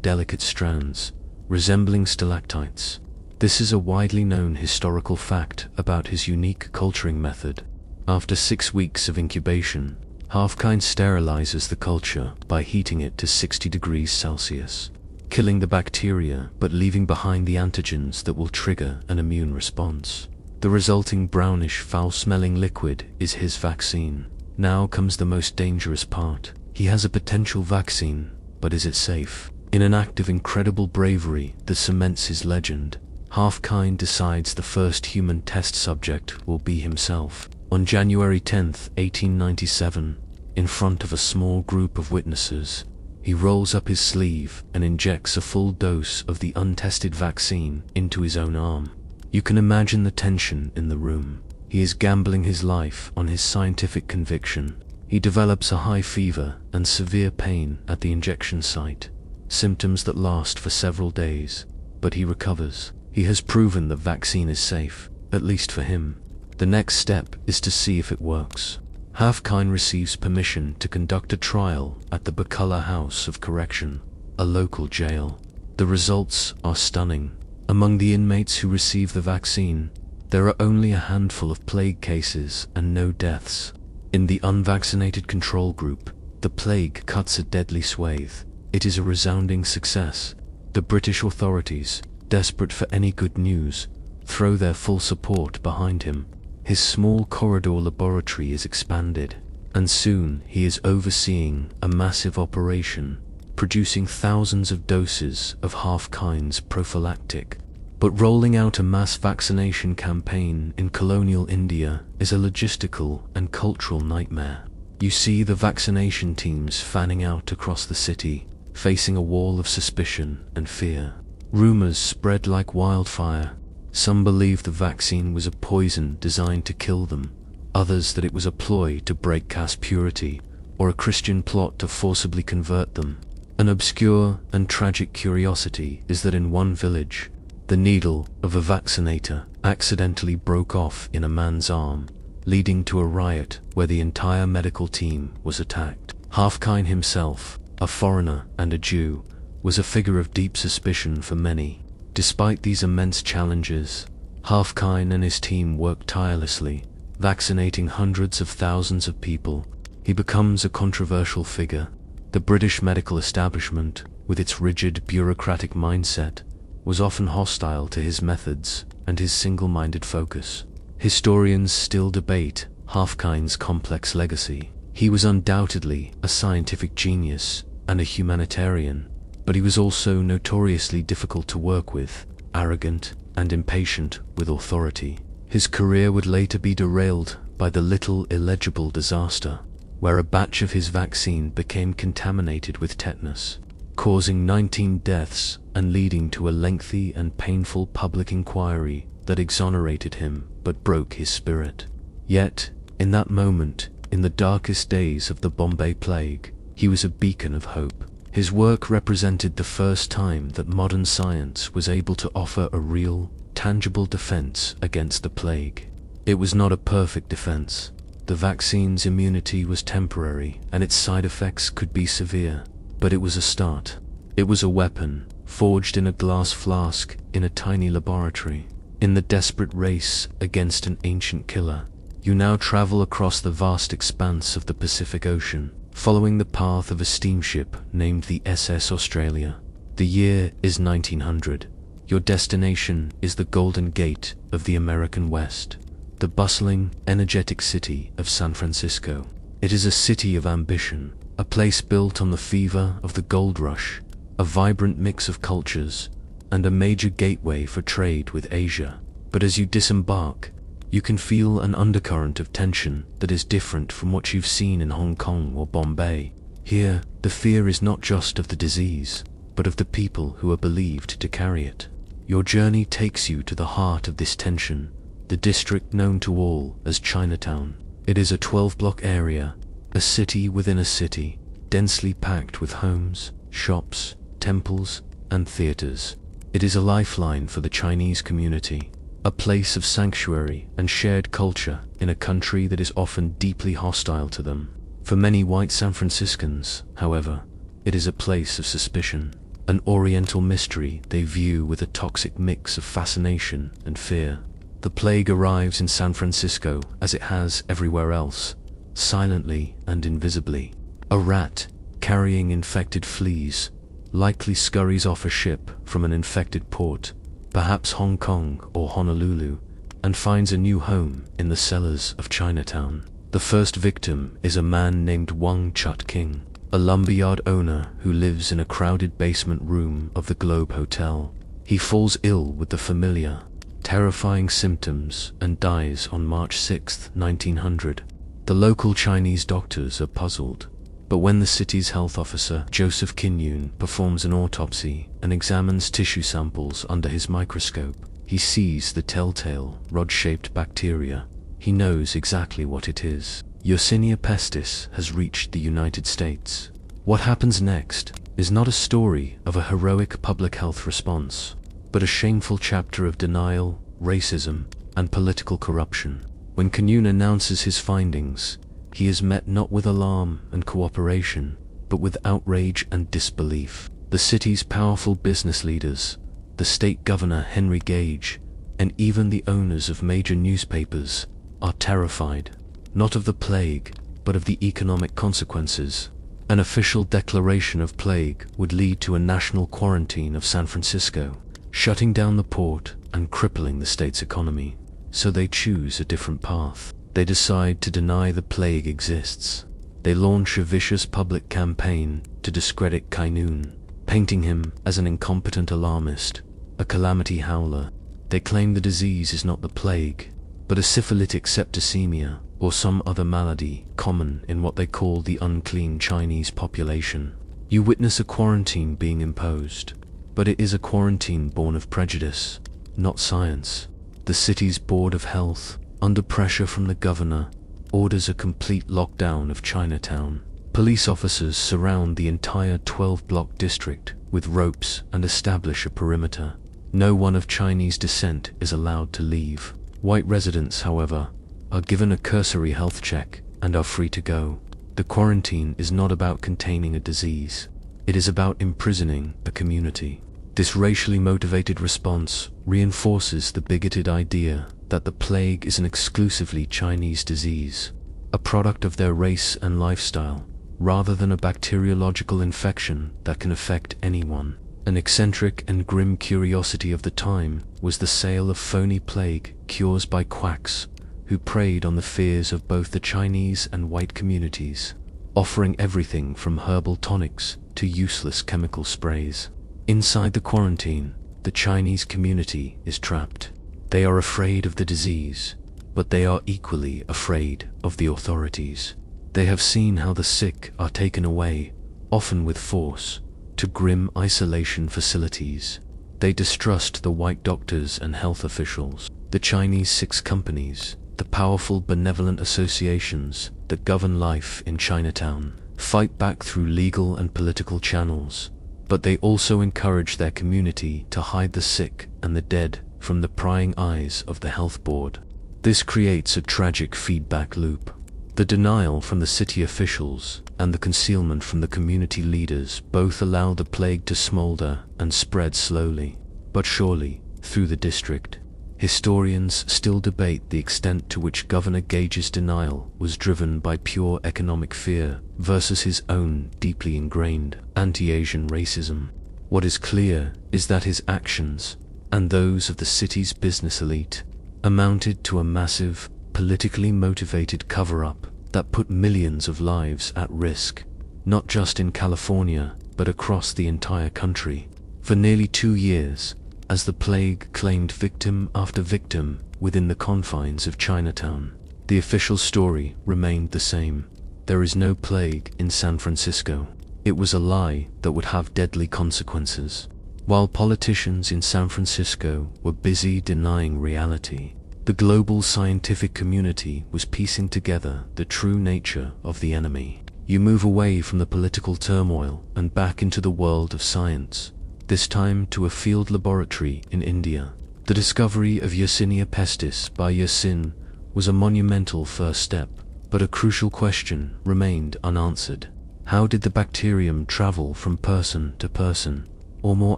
delicate strands, resembling stalactites. This is a widely known historical fact about his unique culturing method. After 6 weeks of incubation, Haffkine sterilizes the culture by heating it to 60 degrees Celsius, killing the bacteria but leaving behind the antigens that will trigger an immune response. The resulting brownish, foul-smelling liquid is his vaccine. Now comes the most dangerous part. He has a potential vaccine, but is it safe? In an act of incredible bravery that cements his legend, Haffkine decides the first human test subject will be himself. On January 10, 1897, in front of a small group of witnesses, he rolls up his sleeve and injects a full dose of the untested vaccine into his own arm. You can imagine the tension in the room. He is gambling his life on his scientific conviction. He develops a high fever and severe pain at the injection site, symptoms that last for several days, but he recovers. He has proven the vaccine is safe, at least for him. The next step is to see if it works. Haffkine receives permission to conduct a trial at the Bakulla House of Correction, a local jail. The results are stunning. Among the inmates who receive the vaccine, there are only a handful of plague cases and no deaths. In the unvaccinated control group, the plague cuts a deadly swathe. It is a resounding success. The British authorities, desperate for any good news, throw their full support behind him. His small corridor laboratory is expanded, and soon he is overseeing a massive operation, producing thousands of doses of Haffkine's prophylactic. But rolling out a mass vaccination campaign in colonial India is a logistical and cultural nightmare. You see the vaccination teams fanning out across the city, facing a wall of suspicion and fear. Rumors spread like wildfire. Some believed the vaccine was a poison designed to kill them, others that it was a ploy to break caste purity, or a Christian plot to forcibly convert them. An obscure and tragic curiosity is that in one village, the needle of a vaccinator accidentally broke off in a man's arm, leading to a riot where the entire medical team was attacked. Haffkine himself, a foreigner and a Jew, was a figure of deep suspicion for many. Despite these immense challenges, Haffkine and his team worked tirelessly, vaccinating hundreds of thousands of people. He becomes a controversial figure. The British medical establishment, with its rigid bureaucratic mindset, was often hostile to his methods and his single-minded focus. Historians still debate Haffkine's complex legacy. He was undoubtedly a scientific genius and a humanitarian, but he was also notoriously difficult to work with, arrogant and impatient with authority. His career would later be derailed by the Little Illegible disaster, where a batch of his vaccine became contaminated with tetanus, causing 19 deaths and leading to a lengthy and painful public inquiry that exonerated him but broke his spirit. Yet, in that moment, in the darkest days of the Bombay plague, he was a beacon of hope. His work represented the first time that modern science was able to offer a real, tangible defense against the plague. It was not a perfect defense. The vaccine's immunity was temporary, and its side effects could be severe. But it was a start. It was a weapon, forged in a glass flask in a tiny laboratory. In the desperate race against an ancient killer, you now travel across the vast expanse of the Pacific Ocean, following the path of a steamship named the SS Australia. The year is 1900. Your destination is the Golden Gate of the American West, the bustling, energetic city of San Francisco. It is a city of ambition, a place built on the fever of the gold rush, a vibrant mix of cultures, and a major gateway for trade with Asia. But as you disembark, you can feel an undercurrent of tension that is different from what you've seen in Hong Kong or Bombay. Here, the fear is not just of the disease, but of the people who are believed to carry it. Your journey takes you to the heart of this tension, the district known to all as Chinatown. It is a 12-block area, a city within a city, densely packed with homes, shops, temples, and theaters. It is a lifeline for the Chinese community, a place of sanctuary and shared culture in a country that is often deeply hostile to them. For many white San Franciscans, however, it is a place of suspicion, an oriental mystery they view with a toxic mix of fascination and fear. The plague arrives in San Francisco as it has everywhere else, silently and invisibly. A rat, carrying infected fleas, likely scurries off a ship from an infected port, perhaps Hong Kong or Honolulu, and finds a new home in the cellars of Chinatown. The first victim is a man named Wang Chut-king, a lumberyard owner who lives in a crowded basement room of the Globe Hotel. He falls ill with the familiar, terrifying symptoms and dies on March 6, 1900. The local Chinese doctors are puzzled, but when the city's health officer, Joseph Kin-yun, performs an autopsy and examines tissue samples under his microscope, he sees the telltale, rod-shaped bacteria. He knows exactly what it is. Yersinia pestis has reached the United States. What happens next is not a story of a heroic public health response, but a shameful chapter of denial, racism, and political corruption. When Kin-yun announces his findings, he is met not with alarm and cooperation, but with outrage and disbelief. The city's powerful business leaders, the state governor Henry Gage, and even the owners of major newspapers are terrified, not of the plague, but of the economic consequences. An official declaration of plague would lead to a national quarantine of San Francisco, shutting down the port and crippling the state's economy. So they choose a different path. They decide to deny the plague exists. They launch a vicious public campaign to discredit Kin-yun, painting him as an incompetent alarmist, a calamity howler. They claim the disease is not the plague, but a syphilitic septicemia or some other malady common in what they call the unclean Chinese population. You witness a quarantine being imposed, but it is a quarantine born of prejudice, not science. The city's Board of Health, under pressure from the governor, orders a complete lockdown of Chinatown. Police officers surround the entire 12-block district with ropes and establish a perimeter. No one of Chinese descent is allowed to leave. White residents, however, are given a cursory health check and are free to go. The quarantine is not about containing a disease. It is about imprisoning a community. This racially motivated response reinforces the bigoted idea that the plague is an exclusively Chinese disease, a product of their race and lifestyle, rather than a bacteriological infection that can affect anyone. An eccentric and grim curiosity of the time was the sale of phony plague cures by quacks who preyed on the fears of both the Chinese and white communities, offering everything from herbal tonics to useless chemical sprays. Inside the quarantine, the Chinese community is trapped. They are afraid of the disease, but they are equally afraid of the authorities. They have seen how the sick are taken away, often with force, to grim isolation facilities. They distrust the white doctors and health officials, the Chinese Six Companies, the powerful benevolent associations that govern life in Chinatown, fight back through legal and political channels, but they also encourage their community to hide the sick and the dead from the prying eyes of the health board. This creates a tragic feedback loop. The denial from the city officials and the concealment from the community leaders both allow the plague to smolder and spread slowly, but surely, through the district. Historians still debate the extent to which Governor Gage's denial was driven by pure economic fear versus his own deeply ingrained anti-Asian racism. What is clear is that his actions, and those of the city's business elite, amounted to a massive, politically motivated cover-up that put millions of lives at risk, not just in California, but across the entire country. For nearly 2 years, as the plague claimed victim after victim within the confines of Chinatown, the official story remained the same. There is no plague in San Francisco. It was a lie that would have deadly consequences. While politicians in San Francisco were busy denying reality, the global scientific community was piecing together the true nature of the enemy. You move away from the political turmoil and back into the world of science, this time to a field laboratory in India. The discovery of Yersinia pestis by Yersin was a monumental first step, but a crucial question remained unanswered. How did the bacterium travel from person to person, or more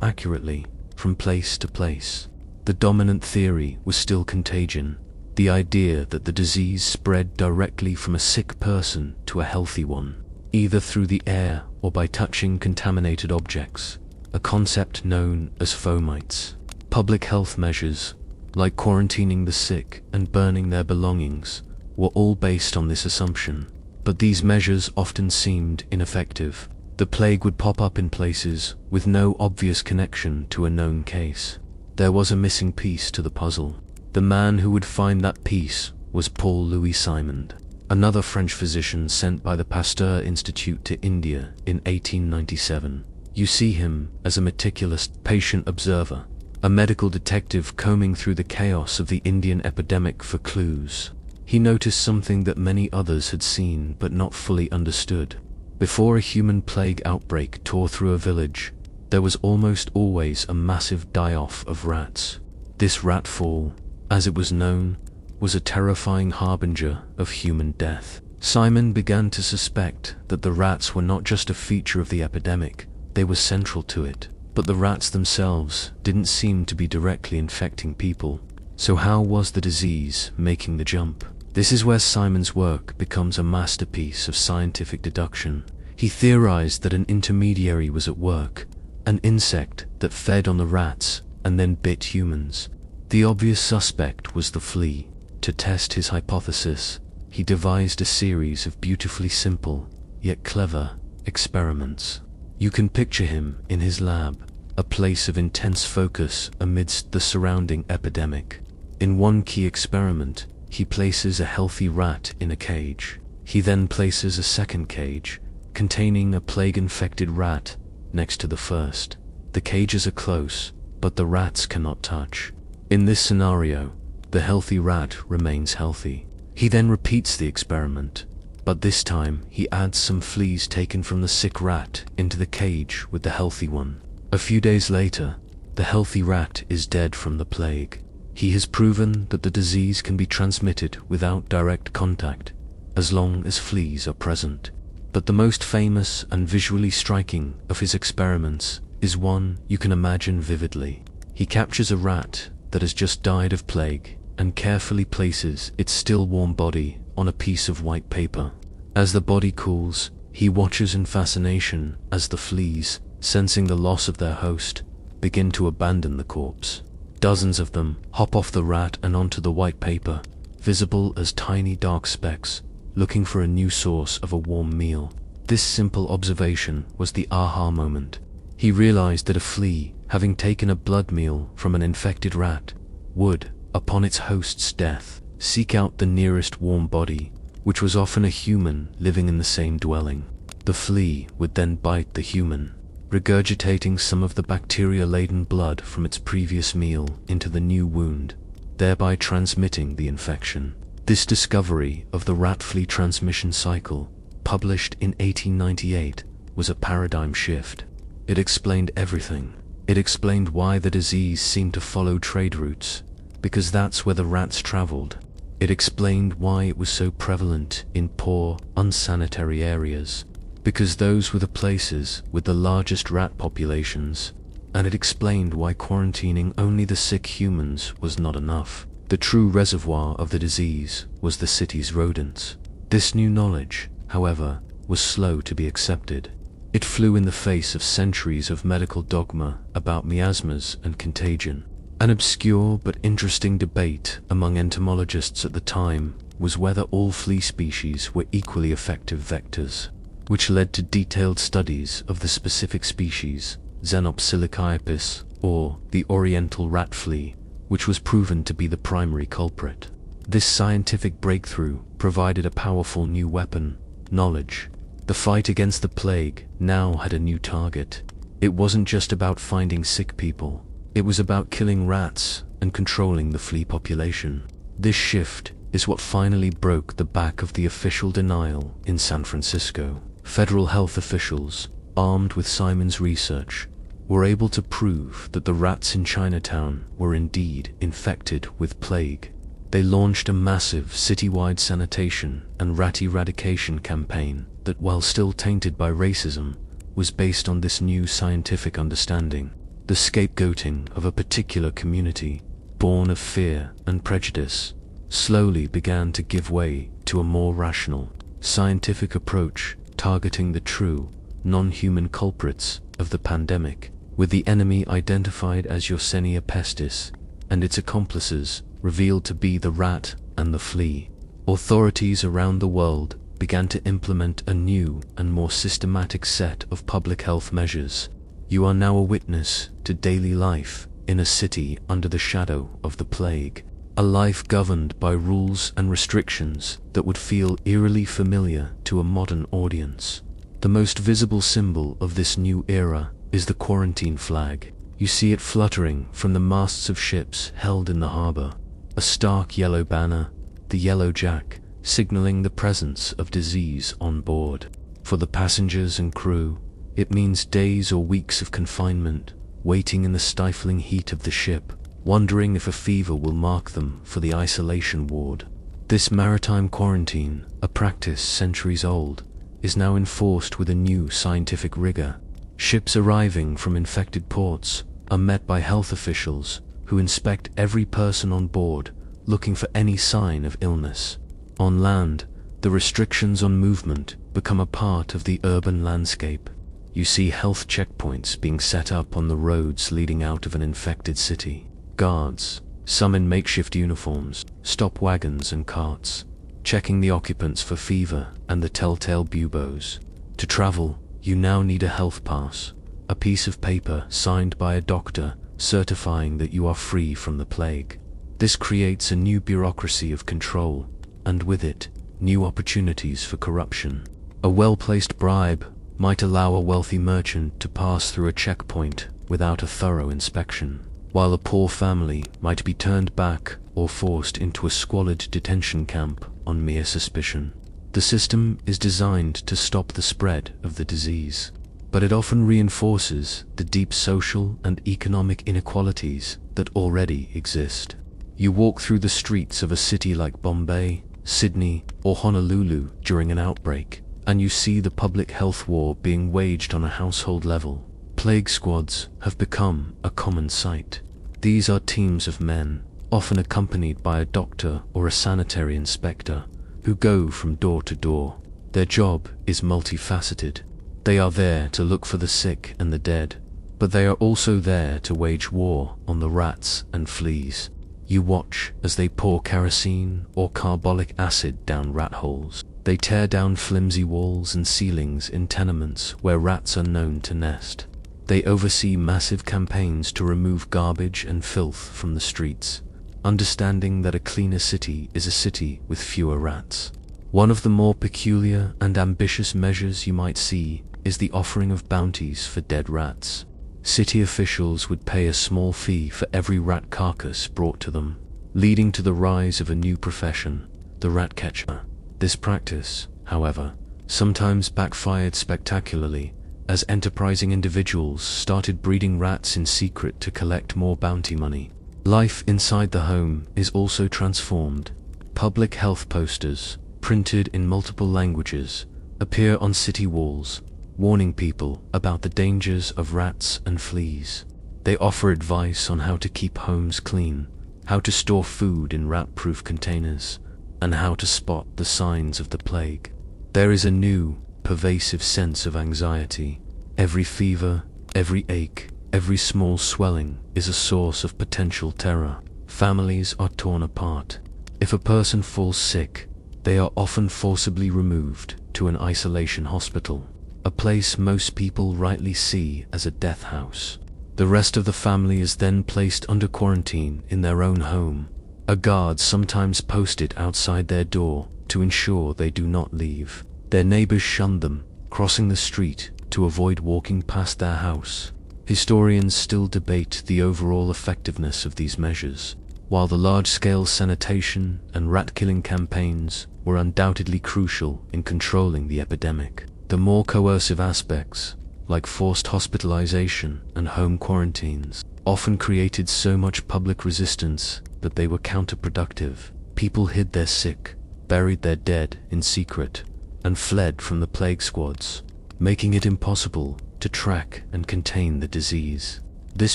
accurately, from place to place? The dominant theory was still contagion, the idea that the disease spread directly from a sick person to a healthy one, either through the air or by touching contaminated objects, a concept known as fomites. Public health measures, like quarantining the sick and burning their belongings, were all based on this assumption. But these measures often seemed ineffective. The plague would pop up in places with no obvious connection to a known case. There was a missing piece to the puzzle. The man who would find that piece was Paul Louis Simond, another French physician sent by the Pasteur Institute to India in 1897. You see him as a meticulous patient observer, a medical detective combing through the chaos of the Indian epidemic for clues. He noticed something that many others had seen but not fully understood. Before a human plague outbreak tore through a village, there was almost always a massive die-off of rats. This ratfall, as it was known, was a terrifying harbinger of human death. Simon began to suspect that the rats were not just a feature of the epidemic, they were central to it. But the rats themselves didn't seem to be directly infecting people. So how was the disease making the jump? This is where Simon's work becomes a masterpiece of scientific deduction. He theorized that an intermediary was at work, an insect that fed on the rats and then bit humans. The obvious suspect was the flea. To test his hypothesis, he devised a series of beautifully simple, yet clever, experiments. You can picture him in his lab, a place of intense focus amidst the surrounding epidemic. In one key experiment, he places a healthy rat in a cage. He then places a second cage, containing a plague-infected rat, next to the first. The cages are close, but the rats cannot touch. In this scenario, the healthy rat remains healthy. He then repeats the experiment, but this time he adds some fleas taken from the sick rat into the cage with the healthy one. A few days later, the healthy rat is dead from the plague. He has proven that the disease can be transmitted without direct contact, as long as fleas are present. But the most famous and visually striking of his experiments is one you can imagine vividly. He captures a rat that has just died of plague and carefully places its still warm body on a piece of white paper. As the body cools, he watches in fascination as the fleas, sensing the loss of their host, begin to abandon the corpse. Dozens of them hop off the rat and onto the white paper, visible as tiny dark specks, looking for a new source of a warm meal. This simple observation was the aha moment. He realized that a flea, having taken a blood meal from an infected rat, would, upon its host's death, seek out the nearest warm body, which was often a human living in the same dwelling. The flea would then bite the human, regurgitating some of the bacteria-laden blood from its previous meal into the new wound, thereby transmitting the infection. This discovery of the rat-flea transmission cycle, published in 1898, was a paradigm shift. It explained everything. It explained why the disease seemed to follow trade routes, because that's where the rats traveled. It explained why it was so prevalent in poor, unsanitary areas, because those were the places with the largest rat populations, and it explained why quarantining only the sick humans was not enough. The true reservoir of the disease was the city's rodents. This new knowledge, however, was slow to be accepted. It flew in the face of centuries of medical dogma about miasmas and contagion. An obscure but interesting debate among entomologists at the time was whether all flea species were equally effective vectors, which led to detailed studies of the specific species, Xenopsilochiapis, or the oriental rat flea, which was proven to be the primary culprit. This scientific breakthrough provided a powerful new weapon, knowledge. The fight against the plague now had a new target. It wasn't just about finding sick people. It was about killing rats and controlling the flea population. This shift is what finally broke the back of the official denial in San Francisco. Federal health officials, armed with Simon's research, were able to prove that the rats in Chinatown were indeed infected with plague. They launched a massive citywide sanitation and rat eradication campaign that, while still tainted by racism, was based on this new scientific understanding. The scapegoating of a particular community, born of fear and prejudice, slowly began to give way to a more rational, scientific approach targeting the true, non-human culprits of the pandemic, with the enemy identified as Yersinia pestis and its accomplices revealed to be the rat and the flea. Authorities around the world began to implement a new and more systematic set of public health measures. You are now a witness to daily life in a city under the shadow of the plague, a life governed by rules and restrictions that would feel eerily familiar to a modern audience. The most visible symbol of this new era is the quarantine flag. You see it fluttering from the masts of ships held in the harbor, a stark yellow banner, the yellow jack, signaling the presence of disease on board. For the passengers and crew, it means days or weeks of confinement, waiting in the stifling heat of the ship, wondering if a fever will mark them for the isolation ward. This maritime quarantine, a practice centuries old, is now enforced with a new scientific rigor. Ships arriving from infected ports are met by health officials who inspect every person on board, looking for any sign of illness. On land, the restrictions on movement become a part of the urban landscape. You see health checkpoints being set up on the roads leading out of an infected city. Guards, some in makeshift uniforms, stop wagons and carts, checking the occupants for fever and the telltale buboes. To travel, you now need a health pass, a piece of paper signed by a doctor certifying that you are free from the plague. This creates a new bureaucracy of control, and with it, new opportunities for corruption. A well-placed bribe might allow a wealthy merchant to pass through a checkpoint without a thorough inspection, while a poor family might be turned back or forced into a squalid detention camp on mere suspicion. The system is designed to stop the spread of the disease, but it often reinforces the deep social and economic inequalities that already exist. You walk through the streets of a city like Bombay, Sydney, or Honolulu during an outbreak, and you see the public health war being waged on a household level. Plague squads have become a common sight. These are teams of men, often accompanied by a doctor or a sanitary inspector, who go from door to door. Their job is multifaceted. They are there to look for the sick and the dead, but they are also there to wage war on the rats and fleas. You watch as they pour kerosene or carbolic acid down rat holes. They tear down flimsy walls and ceilings in tenements where rats are known to nest. They oversee massive campaigns to remove garbage and filth from the streets, understanding that a cleaner city is a city with fewer rats. One of the more peculiar and ambitious measures you might see is the offering of bounties for dead rats. City officials would pay a small fee for every rat carcass brought to them, leading to the rise of a new profession, the rat catcher. This practice, however, sometimes backfired spectacularly, as enterprising individuals started breeding rats in secret to collect more bounty money. Life inside the home is also transformed. public health posters, printed in multiple languages, appear on city walls, warning people about the dangers of rats and fleas. They offer advice on how to keep homes clean, how to store food in rat-proof containers, and how to spot the signs of the plague. There is a new, pervasive sense of anxiety. Every fever, every ache, every small swelling is a source of potential terror. Families are torn apart. If a person falls sick, they are often forcibly removed to an isolation hospital, a place most people rightly see as a death house. The rest of the family is then placed under quarantine in their own home, a guard sometimes posted outside their door to ensure they do not leave. Their neighbors shun them, crossing the street to avoid walking past their house. Historians still debate the overall effectiveness of these measures. While the large-scale sanitation and rat-killing campaigns were undoubtedly crucial in controlling the epidemic, the more coercive aspects, like forced hospitalization and home quarantines, often created so much public resistance that they were counterproductive. People hid their sick, buried their dead in secret, and fled from the plague squads, making it impossible to track and contain the disease. This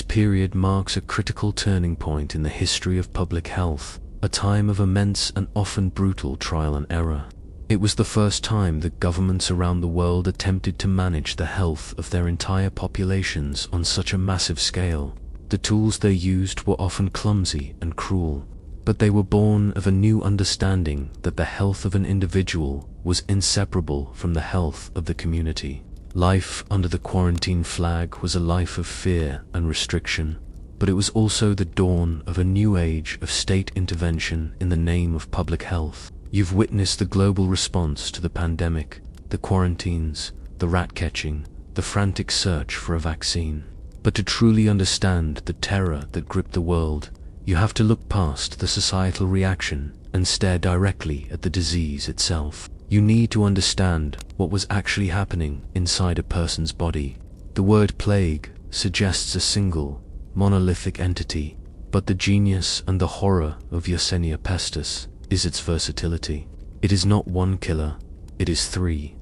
period marks a critical turning point in the history of public health, a time of immense and often brutal trial and error. It was the first time that governments around the world attempted to manage the health of their entire populations on such a massive scale. The tools they used were often clumsy and cruel, but they were born of a new understanding that the health of an individual was inseparable from the health of the community. Life under the quarantine flag was a life of fear and restriction, but it was also the dawn of a new age of state intervention in the name of public health. You've witnessed the global response to the pandemic, the quarantines, the rat catching, the frantic search for a vaccine. But to truly understand the terror that gripped the world, you have to look past the societal reaction and stare directly at the disease itself. You need to understand what was actually happening inside a person's body. The word plague suggests a single, monolithic entity, but the genius and the horror of Yersinia pestis is its versatility. It is not one killer, it is three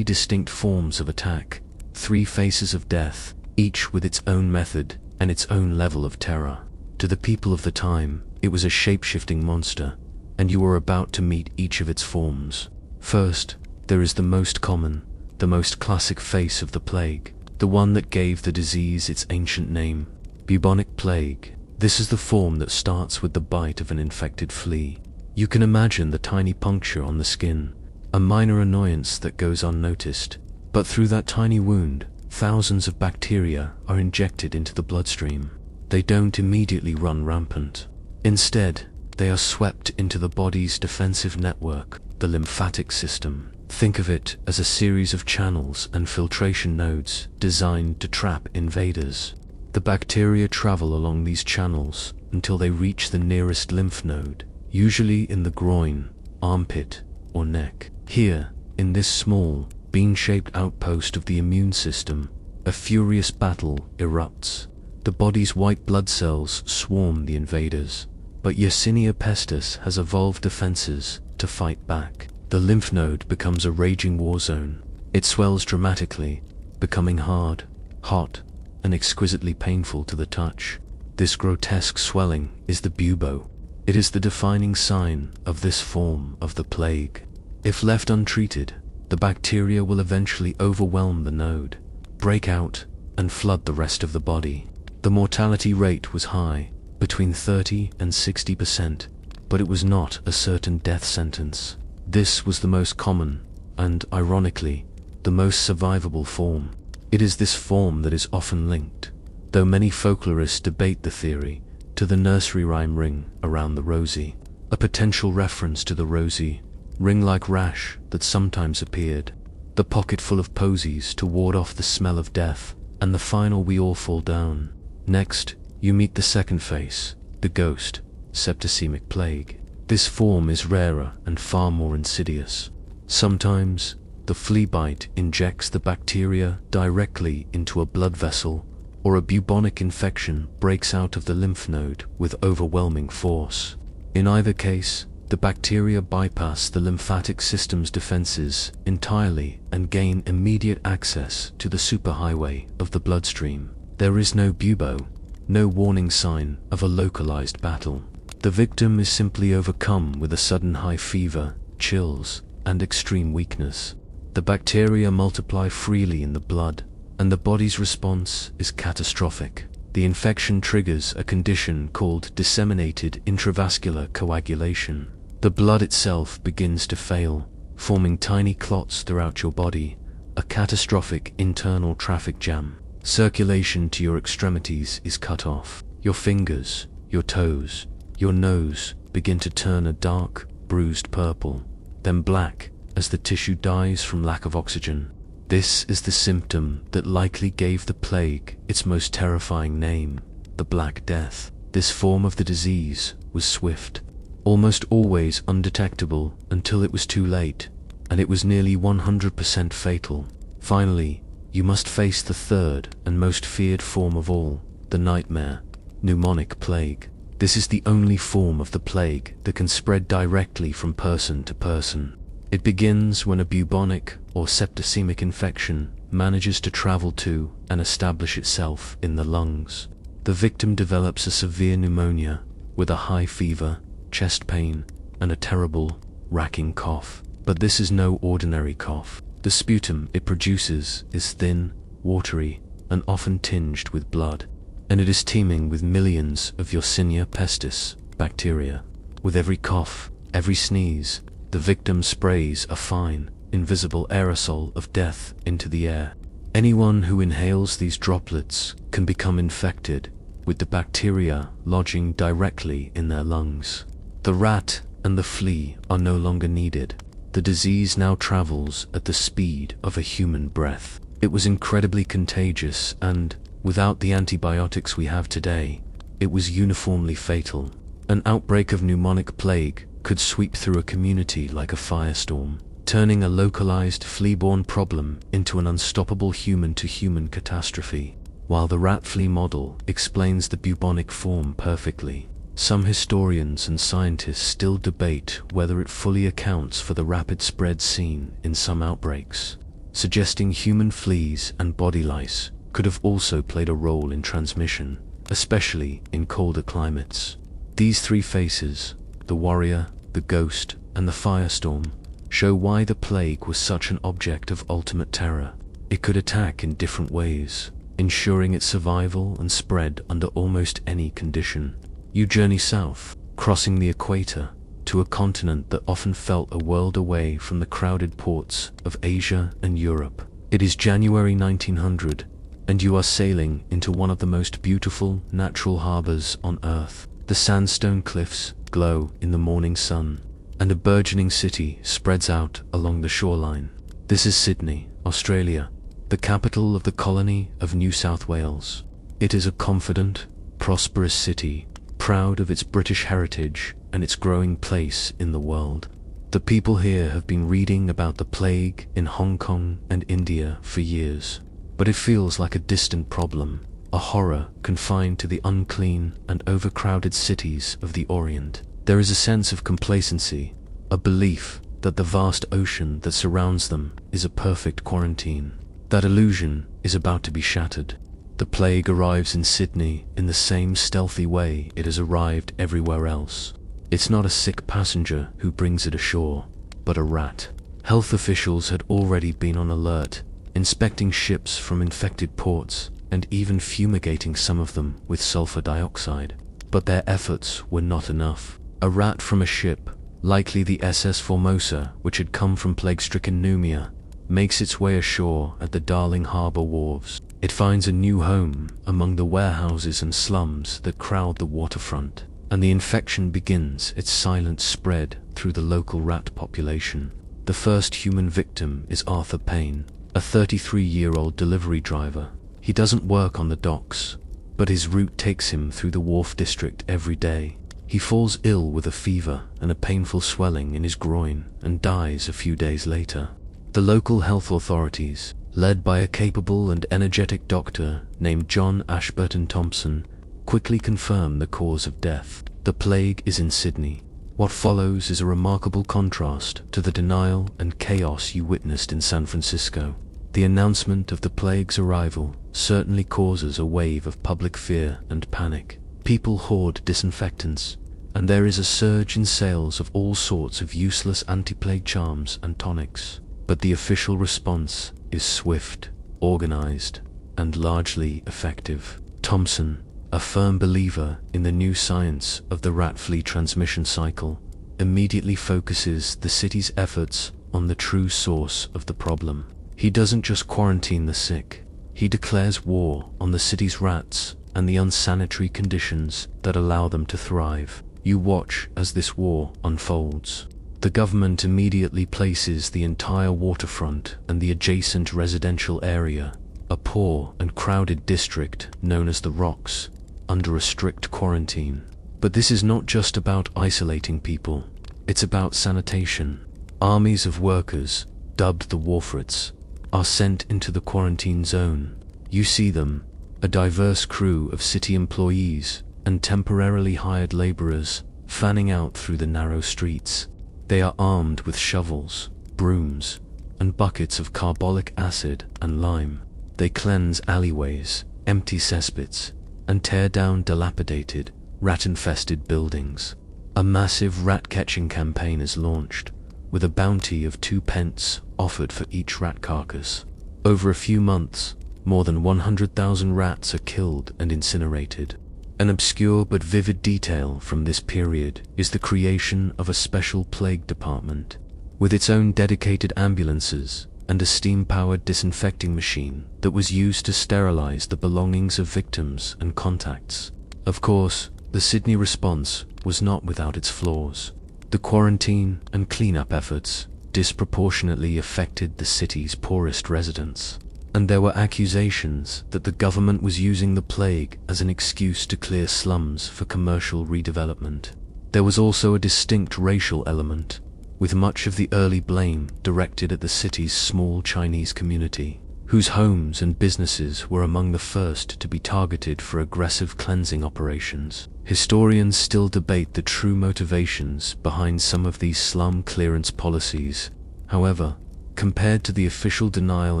distinct forms of attack, three faces of death, each with its own method and its own level of terror. To the people of the time, it was a shape-shifting monster, and you are about to meet each of its forms. First, there is the most common, the most classic face of the plague, the one that gave the disease its ancient name, bubonic plague. This is the form that starts with the bite of an infected flea. You can imagine the tiny puncture on the skin, a minor annoyance that goes unnoticed, but through that tiny wound, thousands of bacteria are injected into the bloodstream. They don't immediately run rampant. Instead, they are swept into the body's defensive network, the lymphatic system. Think of it as a series of channels and filtration nodes designed to trap invaders. The bacteria travel along these channels until they reach the nearest lymph node, usually in the groin, armpit, or neck. Here, in this small, bean-shaped outpost of the immune system, a furious battle erupts. The body's white blood cells swarm the invaders, but Yersinia pestis has evolved defenses to fight back. The lymph node becomes a raging war zone. It swells dramatically, becoming hard, hot, and exquisitely painful to the touch. This grotesque swelling is the bubo. It is the defining sign of this form of the plague. If left untreated, the bacteria will eventually overwhelm the node, break out, and flood the rest of the body. The mortality rate was high, between 30 and 60%, but it was not a certain death sentence. This was the most common, and, ironically, the most survivable form. It is this form that is often linked, though many folklorists debate the theory, to the nursery rhyme ring around the rosy, a potential reference to the rosy, ring-like rash that sometimes appeared, the pocket full of posies to ward off the smell of death, and the final we all fall down. Next, you meet the second face, the ghost, septicemic plague. This form is rarer and far more insidious. Sometimes, the flea bite injects the bacteria directly into a blood vessel, or a bubonic infection breaks out of the lymph node with overwhelming force. In either case, The bacteria bypass the lymphatic system's defenses entirely and gain immediate access to the superhighway of the bloodstream. There is no bubo, no warning sign of a localized battle. The victim is simply overcome with a sudden high fever, chills, and extreme weakness. The bacteria multiply freely in the blood, and the body's response is catastrophic. The infection triggers a condition called disseminated intravascular coagulation. The blood itself begins to fail, forming tiny clots throughout your body, a catastrophic internal traffic jam. Circulation to your extremities is cut off. Your fingers, your toes, your nose begin to turn a dark, bruised purple, then black as the tissue dies from lack of oxygen. This is the symptom that likely gave the plague its most terrifying name, the Black Death. This form of the disease was swift, almost always undetectable until it was too late, and it was nearly 100% fatal. Finally, you must face the third and most feared form of all, the nightmare, pneumonic plague. This is the only form of the plague that can spread directly from person to person. It begins when a bubonic or septicemic infection manages to travel to and establish itself in the lungs. The victim develops a severe pneumonia with a high fever, chest pain, and a terrible, racking cough. But this is no ordinary cough. The sputum it produces is thin, watery, and often tinged with blood, and it is teeming with millions of Yersinia pestis bacteria. With every cough, every sneeze, the victim sprays a fine, invisible aerosol of death into the air. Anyone who inhales these droplets can become infected, with the bacteria lodging directly in their lungs. The rat and the flea are no longer needed. The disease now travels at the speed of a human breath. It was incredibly contagious and, without the antibiotics we have today, it was uniformly fatal. An outbreak of pneumonic plague could sweep through a community like a firestorm, turning a localized flea-borne problem into an unstoppable human-to-human catastrophe. While the rat-flea model explains the bubonic form perfectly, some historians and scientists still debate whether it fully accounts for the rapid spread seen in some outbreaks, suggesting human fleas and body lice could have also played a role in transmission, especially in colder climates. These three faces, the warrior, the ghost, and the firestorm, show why the plague was such an object of ultimate terror. It could attack in different ways, ensuring its survival and spread under almost any condition. You journey south, crossing the equator, to a continent that often felt a world away from the crowded ports of Asia and Europe. It is January 1900, and you are sailing into one of the most beautiful natural harbors on Earth. The sandstone cliffs glow in the morning sun, and a burgeoning city spreads out along the shoreline. This is Sydney, Australia, the capital of the colony of New South Wales. It is a confident, prosperous city, proud of its British heritage and its growing place in the world. The people here have been reading about the plague in Hong Kong and India for years, but it feels like a distant problem, a horror confined to the unclean and overcrowded cities of the Orient. There is a sense of complacency, a belief that the vast ocean that surrounds them is a perfect quarantine. That illusion is about to be shattered. The plague arrives in Sydney in the same stealthy way it has arrived everywhere else. It's not a sick passenger who brings it ashore, but a rat. Health officials had already been on alert, inspecting ships from infected ports and even fumigating some of them with sulfur dioxide. But their efforts were not enough. A rat from a ship, likely the SS Formosa, which had come from plague-stricken Numia, makes its way ashore at the Darling Harbour wharves. It finds a new home among the warehouses and slums that crowd the waterfront, and the infection begins its silent spread through the local rat population. The first human victim is Arthur Payne, a 33-year-old delivery driver. He doesn't work on the docks, but his route takes him through the wharf district every day. He falls ill with a fever and a painful swelling in his groin and dies a few days later. The local health authorities, led by a capable and energetic doctor named John Ashburton Thompson, quickly confirm the cause of death. The plague is in Sydney, What follows is a remarkable contrast to the denial and chaos you witnessed in San Francisco. The announcement of the plague's arrival certainly causes a wave of public fear and panic. People hoard disinfectants, and there is a surge in sales of all sorts of useless anti-plague charms and tonics. But the official response is swift, organized, and largely effective. Thompson, a firm believer in the new science of the rat flea transmission cycle, immediately focuses the city's efforts on the true source of the problem. He doesn't just quarantine the sick, he declares war on the city's rats and the unsanitary conditions that allow them to thrive. You watch as this war unfolds. The government immediately places the entire waterfront and the adjacent residential area, a poor and crowded district known as the Rocks, under a strict quarantine. But this is not just about isolating people, it's about sanitation. Armies of workers, dubbed the Warforts, are sent into the quarantine zone. You see them, a diverse crew of city employees and temporarily hired laborers, fanning out through the narrow streets. They are armed with shovels, brooms, and buckets of carbolic acid and lime. They cleanse alleyways, empty cesspits, and tear down dilapidated, rat-infested buildings. A massive rat-catching campaign is launched, with a bounty of 2 pence offered for each rat carcass. Over a few months, more than 100,000 rats are killed and incinerated. An obscure but vivid detail from this period is the creation of a special plague department, with its own dedicated ambulances and a steam-powered disinfecting machine that was used to sterilize the belongings of victims and contacts. Of course, the Sydney response was not without its flaws. The quarantine and cleanup efforts disproportionately affected the city's poorest residents, and there were accusations that the government was using the plague as an excuse to clear slums for commercial redevelopment. There was also a distinct racial element, with much of the early blame directed at the city's small Chinese community, whose homes and businesses were among the first to be targeted for aggressive cleansing operations. Historians still debate the true motivations behind some of these slum clearance policies. However, compared to the official denial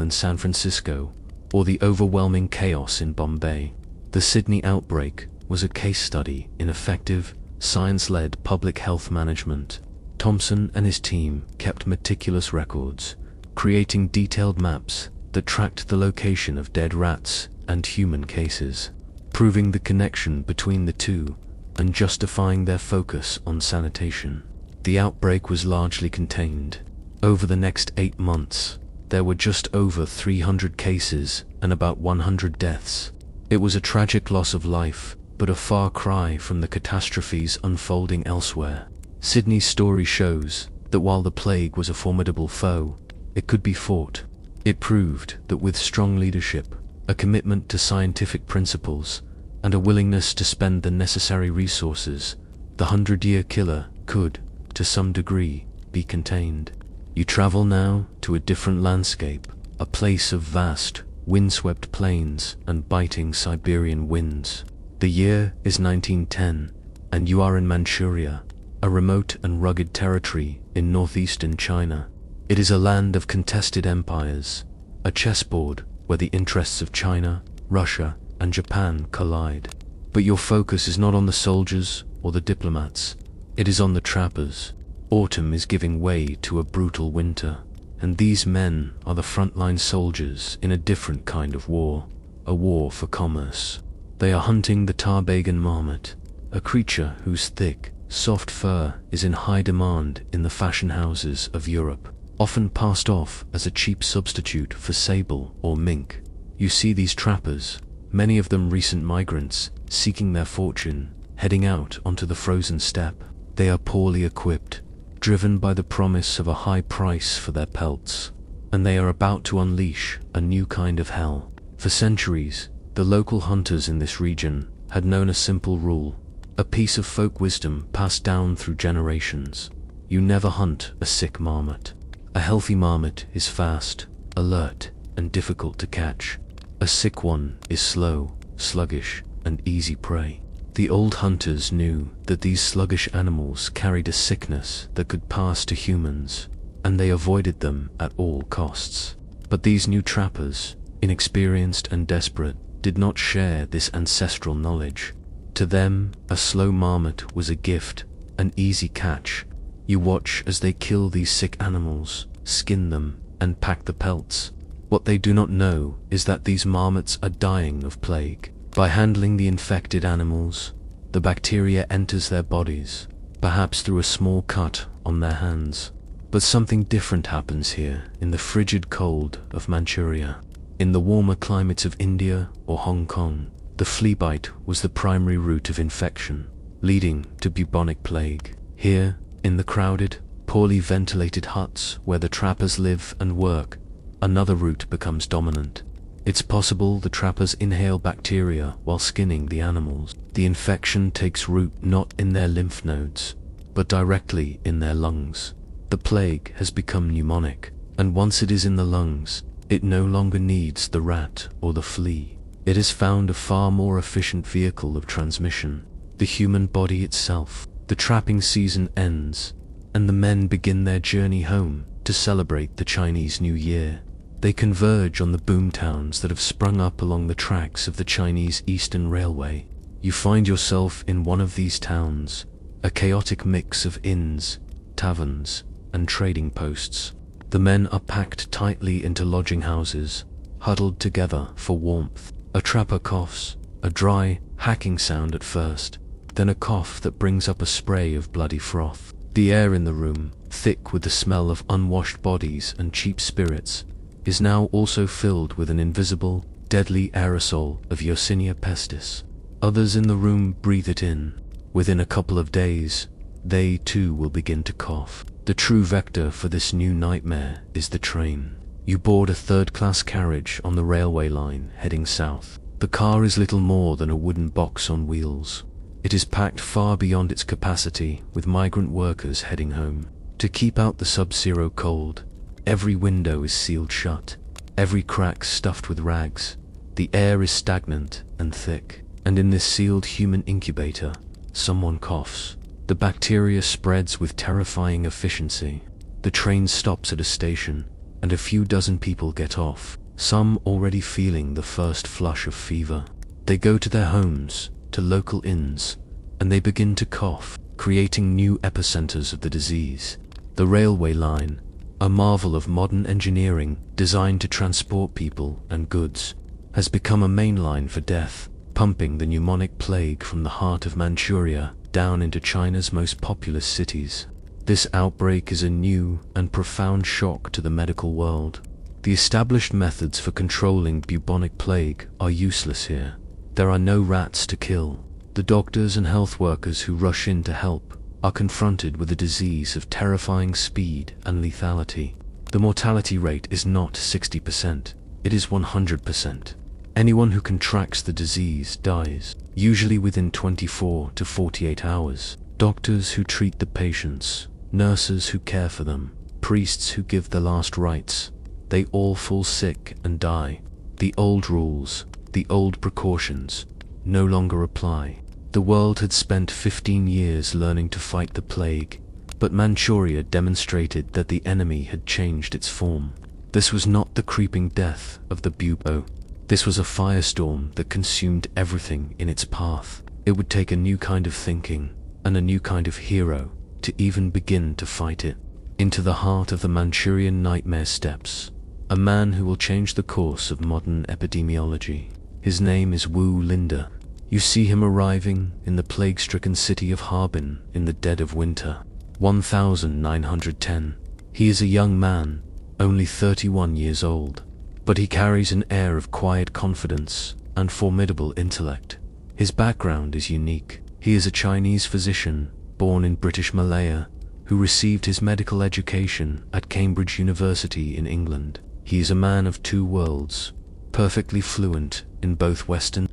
in San Francisco or the overwhelming chaos in Bombay, the Sydney outbreak was a case study in effective, science-led public health management. Thompson and his team kept meticulous records, creating detailed maps that tracked the location of dead rats and human cases, proving the connection between the two and justifying their focus on sanitation. The outbreak was largely contained. Over the next 8 months, there were just over 300 cases and about 100 deaths. It was a tragic loss of life, but a far cry from the catastrophes unfolding elsewhere. Sydney's story shows that while the plague was a formidable foe, it could be fought. It proved that with strong leadership, a commitment to scientific principles, and a willingness to spend the necessary resources, the 100-year killer could, to some degree, be contained. You travel now to a different landscape, a place of vast, windswept plains and biting Siberian winds. The year is 1910, and you are in Manchuria, a remote and rugged territory in northeastern China. It is a land of contested empires, a chessboard where the interests of China, Russia, and Japan collide. But your focus is not on the soldiers or the diplomats, it is on the trappers. Autumn is giving way to a brutal winter, and these men are the frontline soldiers in a different kind of war, a war for commerce. They are hunting the Tarbagan marmot, a creature whose thick, soft fur is in high demand in the fashion houses of Europe, often passed off as a cheap substitute for sable or mink. You see these trappers, many of them recent migrants, seeking their fortune, heading out onto the frozen steppe. They are poorly equipped, driven by the promise of a high price for their pelts, and they are about to unleash a new kind of hell. For centuries, the local hunters in this region had known a simple rule, a piece of folk wisdom passed down through generations. You never hunt a sick marmot. A healthy marmot is fast, alert, and difficult to catch. A sick one is slow, sluggish, and easy prey. The old hunters knew that these sluggish animals carried a sickness that could pass to humans, and they avoided them at all costs. But these new trappers, inexperienced and desperate, did not share this ancestral knowledge. To them, a slow marmot was a gift, an easy catch. You watch as they kill these sick animals, skin them, and pack the pelts. What they do not know is that these marmots are dying of plague. By handling the infected animals, the bacteria enters their bodies, perhaps through a small cut on their hands. But something different happens here in the frigid cold of Manchuria. In the warmer climates of India or Hong Kong, the flea bite was the primary route of infection, leading to bubonic plague. Here, in the crowded, poorly ventilated huts where the trappers live and work, another route becomes dominant. It's possible the trappers inhale bacteria while skinning the animals. The infection takes root not in their lymph nodes, but directly in their lungs. The plague has become pneumonic, and once it is in the lungs, it no longer needs the rat or the flea. It has found a far more efficient vehicle of transmission, the human body itself. The trapping season ends, and the men begin their journey home to celebrate the Chinese New Year. They converge on the boom towns that have sprung up along the tracks of the Chinese Eastern Railway. You find yourself in one of these towns, a chaotic mix of inns, taverns, and trading posts. The men are packed tightly into lodging houses, huddled together for warmth. A trapper coughs, a dry, hacking sound at first, then a cough that brings up a spray of bloody froth. The air in the room, thick with the smell of unwashed bodies and cheap spirits, is now also filled with an invisible, deadly aerosol of Yersinia pestis. Others in the room breathe it in. Within a couple of days, they too will begin to cough. The true vector for this new nightmare is the train. You board a third-class carriage on the railway line heading south. The car is little more than a wooden box on wheels. It is packed far beyond its capacity with migrant workers heading home. To keep out the sub-zero cold, every window is sealed shut, every crack stuffed with rags. The air is stagnant and thick, and in this sealed human incubator, someone coughs. The bacteria spreads with terrifying efficiency. The train stops at a station, and a few dozen people get off, some already feeling the first flush of fever. They go to their homes, to local inns, and they begin to cough, creating new epicenters of the disease. The railway line, a marvel of modern engineering designed to transport people and goods, has become a main line for death, pumping the pneumonic plague from the heart of Manchuria down into China's most populous cities. This outbreak is a new and profound shock to the medical world. The established methods for controlling bubonic plague are useless here. There are no rats to kill. The doctors and health workers who rush in to help are confronted with a disease of terrifying speed and lethality. The mortality rate is not 60%, it is 100%. Anyone who contracts the disease dies, usually within 24 to 48 hours. Doctors who treat the patients, nurses who care for them, priests who give the last rites, they all fall sick and die. The old rules, the old precautions, no longer apply. The world had spent 15 years learning to fight the plague, but Manchuria demonstrated that the enemy had changed its form. This was not the creeping death of the bubo. This was a firestorm that consumed everything in its path. It would take a new kind of thinking and a new kind of hero to even begin to fight it. Into the heart of the Manchurian nightmare steps a man who will change the course of modern epidemiology. His name is Wu Linda. You see him arriving in the plague-stricken city of Harbin in the dead of winter, 1910. He is a young man, only 31 years old, but he carries an air of quiet confidence and formidable intellect. His background is unique. He is a Chinese physician, born in British Malaya, who received his medical education at Cambridge University in England. He is a man of two worlds, perfectly fluent in both Western